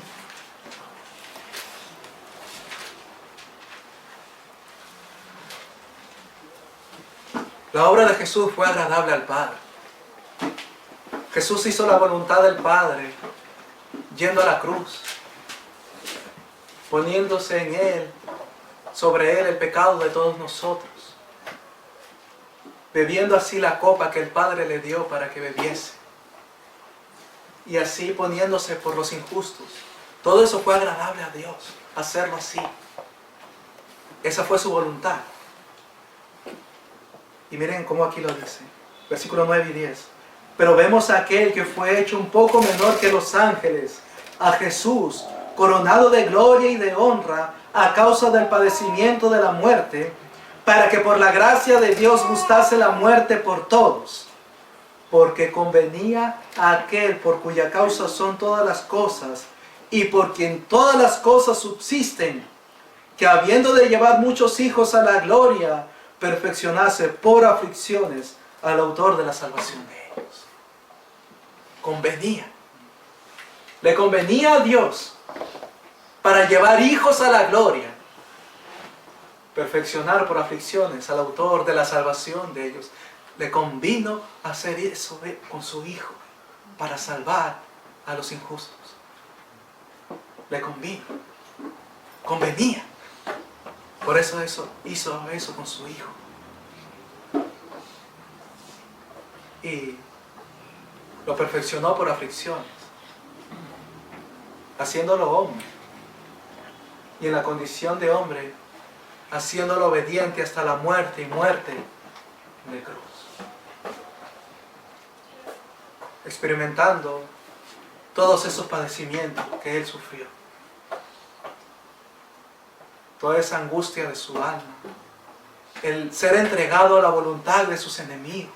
La obra de Jesús fue agradable al Padre. Jesús hizo la voluntad del Padre yendo a la cruz, poniéndose en Él, sobre Él el pecado de todos nosotros, bebiendo así la copa que el Padre le dio para que bebiese, y así poniéndose por los injustos. Todo eso fue agradable a Dios, hacerlo así. Esa fue su voluntad. Y miren cómo aquí lo dice, versículos 9 y 10. Pero vemos a aquel que fue hecho un poco menor que los ángeles, a Jesús, coronado de gloria y de honra a causa del padecimiento de la muerte, para que por la gracia de Dios gustase la muerte por todos, porque convenía a aquel por cuya causa son todas las cosas, y por quien todas las cosas subsisten, que habiendo de llevar muchos hijos a la gloria, perfeccionase por aflicciones al autor de la salvación de ellos. Convenía. Le convenía a Dios para llevar hijos a la gloria, perfeccionar por aflicciones al autor de la salvación de ellos. Le convino hacer eso con su Hijo para salvar a los injustos. Le convino. Convenía. Por eso hizo eso con su Hijo. Y lo perfeccionó por aflicciones, haciéndolo hombre. Y en la condición de hombre, haciéndolo obediente hasta la muerte y muerte de cruz. Experimentando todos esos padecimientos que Él sufrió. Toda esa angustia de su alma. El ser entregado a la voluntad de sus enemigos.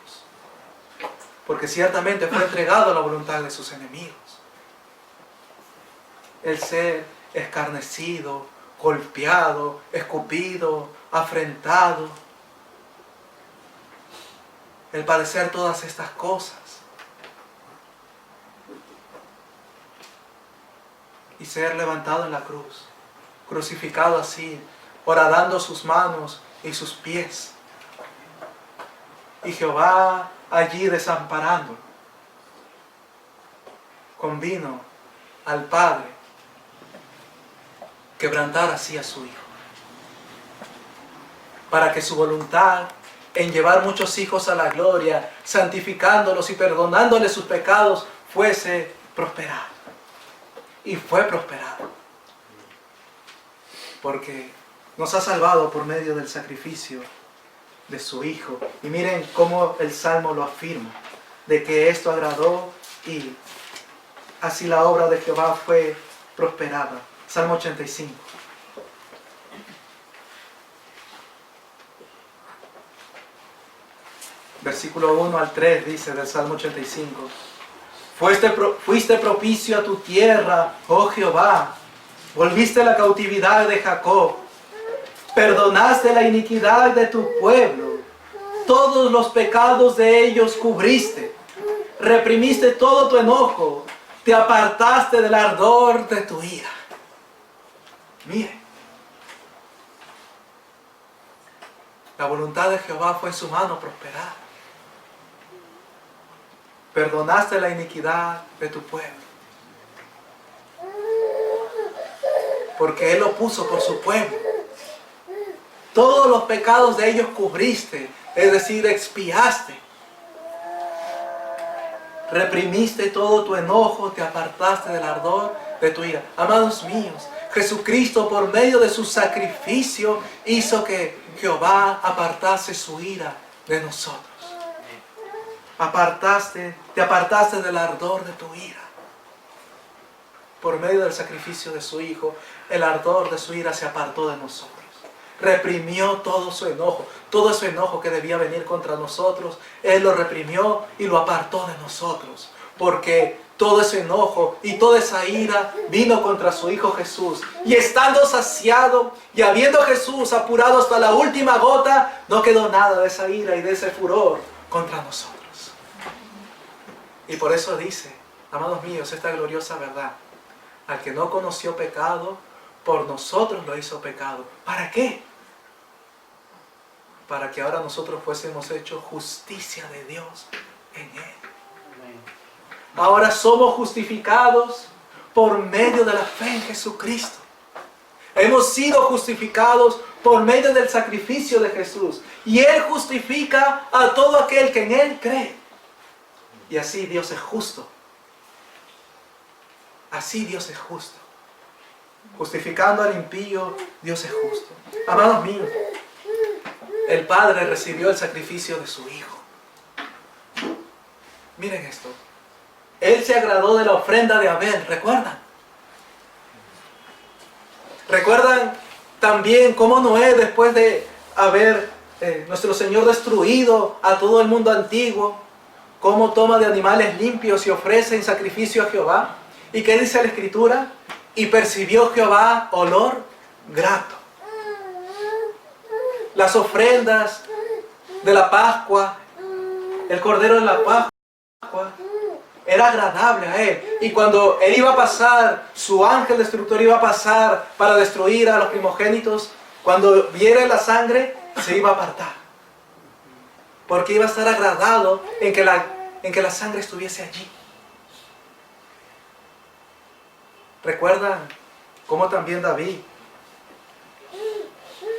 Porque ciertamente fue entregado a la voluntad de sus enemigos. El ser escarnecido, golpeado, escupido, afrentado. El padecer todas estas cosas. Y ser levantado en la cruz, crucificado así, horadando sus manos y sus pies. Y Jehová allí desamparándolo, convino al Padre quebrantar así a su Hijo, para que su voluntad en llevar muchos hijos a la gloria, santificándolos y perdonándoles sus pecados, fuese prosperado. Y fue prosperado. Porque nos ha salvado por medio del sacrificio de su Hijo. Y miren cómo el Salmo lo afirma, de que esto agradó y así la obra de Jehová fue prosperada. Salmo 85. Versículo 1 al 3 dice del Salmo 85. Fuiste propicio a tu tierra, oh Jehová. Volviste la cautividad de Jacob. Perdonaste la iniquidad de tu pueblo. Todos los pecados de ellos cubriste. Reprimiste todo tu enojo. Te apartaste del ardor de tu ira. Mire. La voluntad de Jehová fue en su mano prosperar. Perdonaste la iniquidad de tu pueblo. Porque Él lo puso por su pueblo. Todos los pecados de ellos cubriste, es decir, expiaste. Reprimiste todo tu enojo, te apartaste del ardor de tu ira. Amados míos, Jesucristo por medio de su sacrificio hizo que Jehová apartase su ira de nosotros. Te apartaste del ardor de tu ira. Por medio del sacrificio de su Hijo, el ardor de su ira se apartó de nosotros. Reprimió todo su enojo que debía venir contra nosotros. Él lo reprimió y lo apartó de nosotros. Porque todo ese enojo y toda esa ira vino contra su Hijo Jesús. Y estando saciado y habiendo Jesús apurado hasta la última gota, no quedó nada de esa ira y de ese furor contra nosotros. Y por eso dice, amados míos, esta gloriosa verdad: al que no conoció pecado, por nosotros lo hizo pecado. ¿Para qué? Para que ahora nosotros fuésemos hechos justicia de Dios en Él. Ahora somos justificados por medio de la fe en Jesucristo. Hemos sido justificados por medio del sacrificio de Jesús. Y Él justifica a todo aquel que en Él cree. Y así Dios es justo. Así Dios es justo. Justificando al impío, Dios es justo. Amados míos, el Padre recibió el sacrificio de su Hijo. Miren esto. Él se agradó de la ofrenda de Abel, ¿recuerdan? ¿Recuerdan también cómo Noé, después de haber nuestro Señor destruido a todo el mundo antiguo, cómo toma de animales limpios y ofrece en sacrificio a Jehová? ¿Y qué dice la Escritura? Y percibió Jehová olor grato. Las ofrendas de la Pascua, el Cordero de la Pascua, era agradable a Él. Y cuando Él iba a pasar, su ángel destructor iba a pasar para destruir a los primogénitos, cuando viera la sangre, se iba a apartar. Porque iba a estar agradado en que la sangre estuviese allí. ¿Recuerdan cómo también David,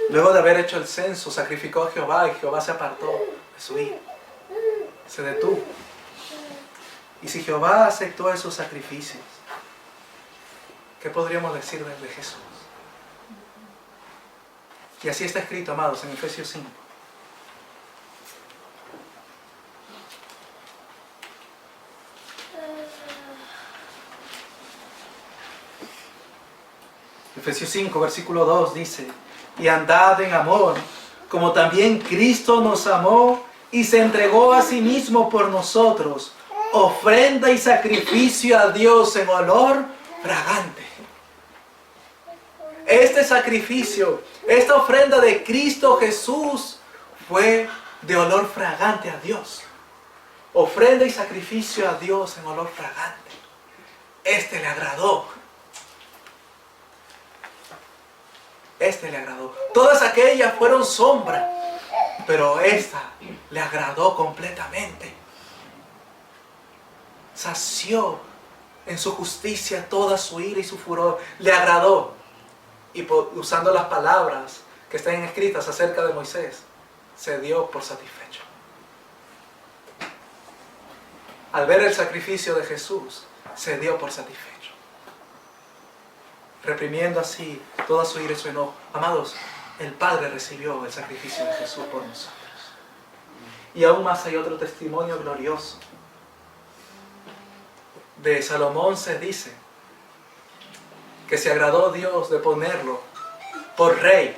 luego de haber hecho el censo, sacrificó a Jehová y Jehová se apartó de su ira? Se detuvo. Y si Jehová aceptó esos sacrificios, ¿qué podríamos decir de Jesús? Y así está escrito, amados, en Efesios 5. Efesios 5, versículo 2 dice: y andad en amor, como también Cristo nos amó y se entregó a sí mismo por nosotros, ofrenda y sacrificio a Dios en olor fragante. Este sacrificio, esta ofrenda de Cristo Jesús fue de olor fragante a Dios. Ofrenda y sacrificio a Dios en olor fragante. Este le agradó. Este le agradó. Todas aquellas fueron sombra, pero esta le agradó completamente. Sació en su justicia toda su ira y su furor. Le agradó. Y usando las palabras que están escritas acerca de Moisés, se dio por satisfecho. Al ver el sacrificio de Jesús, se dio por satisfecho, reprimiendo así toda su ira y su enojo. Amados, el Padre recibió el sacrificio de Jesús por nosotros. Y aún más hay otro testimonio glorioso. De Salomón se dice que se agradó Dios de ponerlo por rey.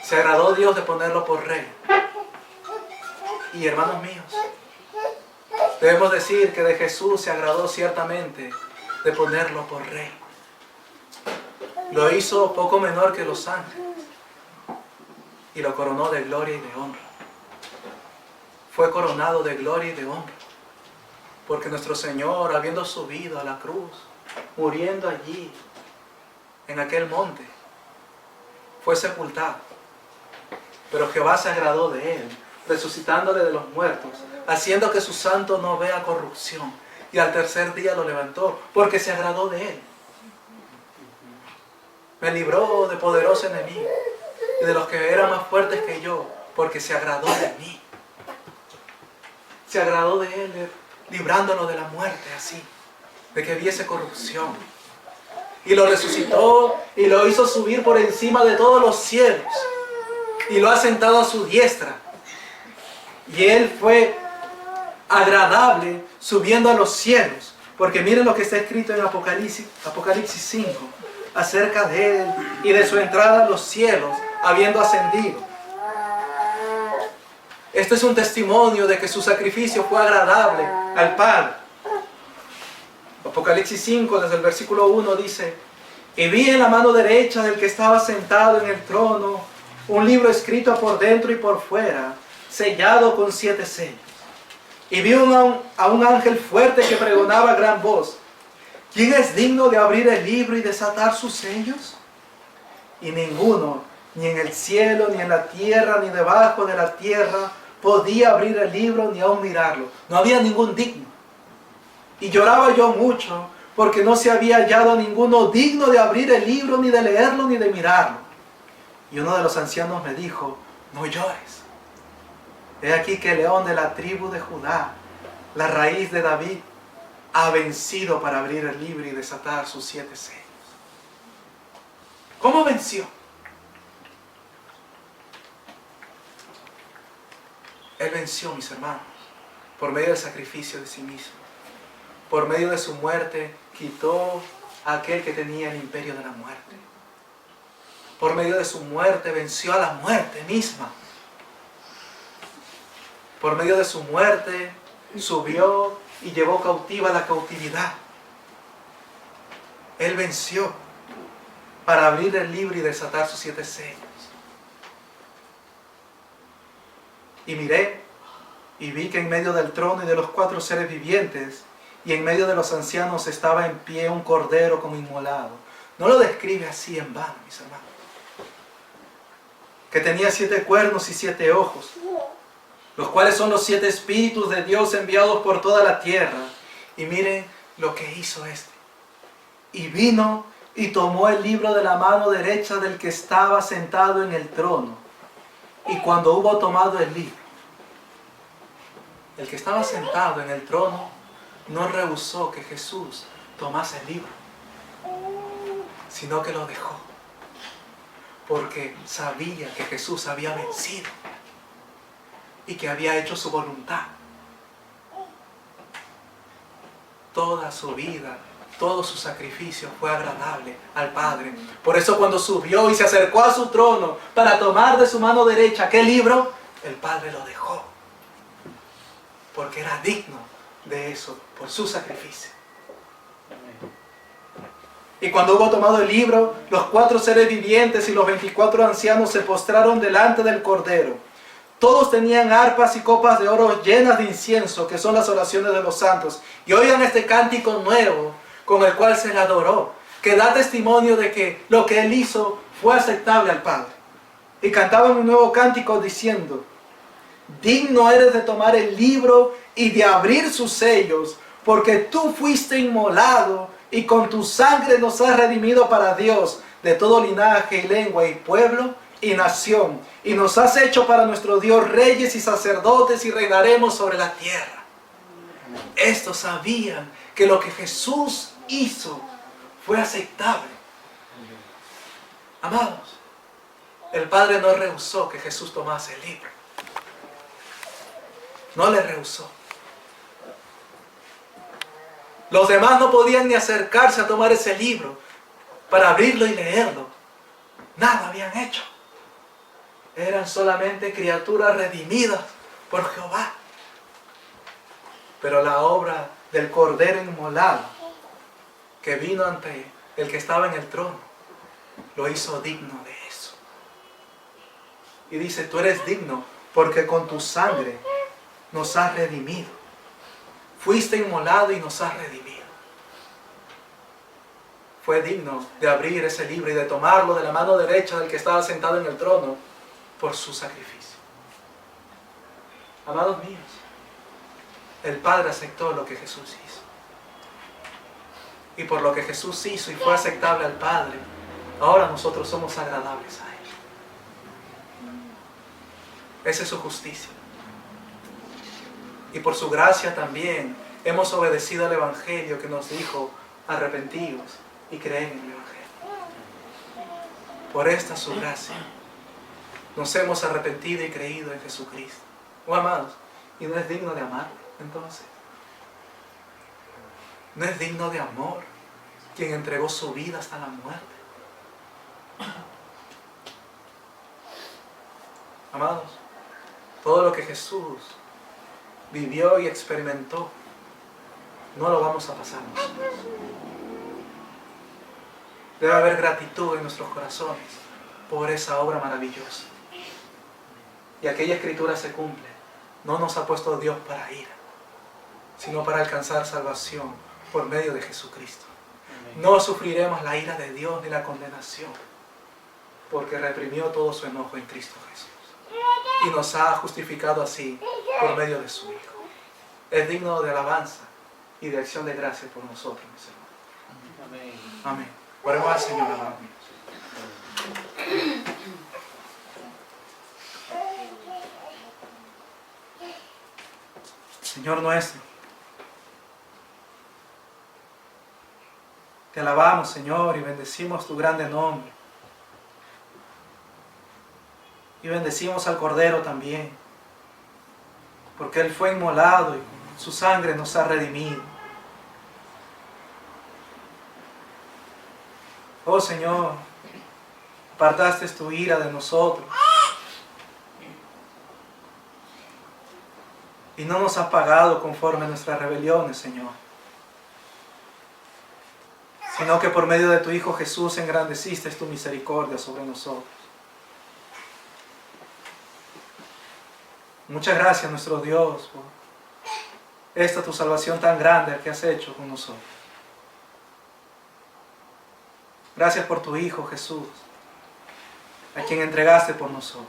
Se agradó Dios de ponerlo por rey. Y hermanos míos, debemos decir que de Jesús se agradó ciertamente de ponerlo por rey. Lo hizo poco menor que los ángeles y lo coronó de gloria y de honra. Fue coronado de gloria y de honra porque nuestro Señor, habiendo subido a la cruz, muriendo allí en aquel monte, fue sepultado. Pero Jehová se agradó de él, resucitándole de los muertos, haciendo que su santo no vea corrupción. Y al tercer día lo levantó, porque se agradó de él. Me libró de poderoso enemigo y de los que eran más fuertes que yo, porque se agradó de mí. Se agradó de él, librándonos de la muerte así, de que viese corrupción. Y lo resucitó y lo hizo subir por encima de todos los cielos. Y lo ha sentado a su diestra. Y él fue agradable subiendo a los cielos. Porque miren lo que está escrito en Apocalipsis 5. Acerca de él y de su entrada a los cielos, habiendo ascendido. Este es un testimonio de que su sacrificio fue agradable al Padre. Apocalipsis 5, desde el versículo 1 dice: y vi en la mano derecha del que estaba sentado en el trono un libro escrito por dentro y por fuera, sellado con 7 sellos. Y vi a un ángel fuerte que pregonaba a gran voz: ¿quién es digno de abrir el libro y desatar sus sellos? Y ninguno, ni en el cielo, ni en la tierra, ni debajo de la tierra, podía abrir el libro ni aún mirarlo. No había ningún digno. Y lloraba yo mucho, porque no se había hallado ninguno digno de abrir el libro, ni de leerlo, ni de mirarlo. Y uno de los ancianos me dijo: no llores. He aquí que el león de la tribu de Judá, la raíz de David, ha vencido para abrir el libro y desatar sus 7 sellos. ¿Cómo venció? Él venció, mis hermanos, por medio del sacrificio de sí mismo. Por medio de su muerte, quitó a aquel que tenía el imperio de la muerte. Por medio de su muerte, venció a la muerte misma. Por medio de su muerte, subió y llevó cautiva la cautividad. Él venció para abrir el libro y desatar sus 7 sellos. Y miré y vi que en medio del trono y de los 4 seres vivientes y en medio de los ancianos estaba en pie un cordero como inmolado. No lo describe así en vano, mis hermanos. Que tenía 7 cuernos y 7 ojos, los cuales son los 7 espíritus de Dios enviados por toda la tierra. Y miren lo que hizo este. Y vino y tomó el libro de la mano derecha del que estaba sentado en el trono. Y cuando hubo tomado el libro, el que estaba sentado en el trono no rehusó que Jesús tomase el libro, sino que lo dejó, porque sabía que Jesús había vencido y que había hecho su voluntad. Toda su vida, todo su sacrificio fue agradable al Padre. Por eso cuando subió y se acercó a su trono para tomar de su mano derecha aquel libro, el Padre lo dejó, porque era digno de eso, por su sacrificio. Y cuando hubo tomado el libro, los 4 seres vivientes y los 24 ancianos se postraron delante del Cordero. Todos tenían arpas y copas de oro llenas de incienso, que son las oraciones de los santos. Y oigan este cántico nuevo con el cual se le adoró, que da testimonio de que lo que él hizo fue aceptable al Padre. Y cantaban un nuevo cántico diciendo: digno eres de tomar el libro y de abrir sus sellos, porque tú fuiste inmolado y con tu sangre nos has redimido para Dios de todo linaje y lengua y pueblo y nación, y nos has hecho para nuestro Dios reyes y sacerdotes, y reinaremos sobre la tierra. Estos sabían que lo que Jesús hizo fue aceptable. Amados, el Padre no rehusó que Jesús tomase el libro. No le rehusó. Los demás no podían ni acercarse a tomar ese libro para abrirlo y leerlo. Nada habían hecho. Eran solamente criaturas redimidas por Jehová. Pero la obra del Cordero inmolado, que vino ante el que estaba en el trono, lo hizo digno de eso. Y dice, tú eres digno porque con tu sangre nos has redimido. Fuiste inmolado y nos has redimido. Fue digno de abrir ese libro y de tomarlo de la mano derecha del que estaba sentado en el trono por su sacrificio. Amados míos, el Padre aceptó lo que Jesús hizo. Y por lo que Jesús hizo y fue aceptable al Padre, ahora nosotros somos agradables a Él. Esa es su justicia. Y por su gracia también hemos obedecido al Evangelio que nos dijo, arrepentidos y creen en el Evangelio. Por esta su gracia nos hemos arrepentido y creído en Jesucristo. Oh, amados, ¿y no es digno de amarlo entonces? ¿No es digno de amor quien entregó su vida hasta la muerte? Amados, todo lo que Jesús vivió y experimentó, no lo vamos a pasar nosotros. Debe haber gratitud en nuestros corazones por esa obra maravillosa. Y aquella escritura se cumple. No nos ha puesto Dios para ira, sino para alcanzar salvación por medio de Jesucristo. No sufriremos la ira de Dios ni la condenación, porque reprimió todo su enojo en Cristo Jesús. Y nos ha justificado así por medio de su Hijo. Es digno de alabanza y de acción de gracia por nosotros, mis hermanos. Amén. Amén. Oremos al Señor, amados míos. Señor nuestro, te alabamos, Señor, y bendecimos tu grande nombre. Y bendecimos al Cordero también, porque Él fue inmolado y con su sangre nos ha redimido. Oh Señor, apartaste tu ira de nosotros y no nos has pagado conforme a nuestras rebeliones, Señor, sino que por medio de tu Hijo Jesús engrandeciste tu misericordia sobre nosotros. Muchas gracias, nuestro Dios, por esta tu salvación tan grande que has hecho con nosotros. Gracias por tu Hijo Jesús, a quien entregaste por nosotros.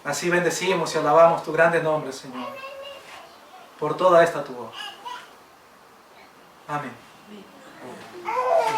Así bendecimos y alabamos tu grande nombre, Señor, por toda esta tu obra. Amén.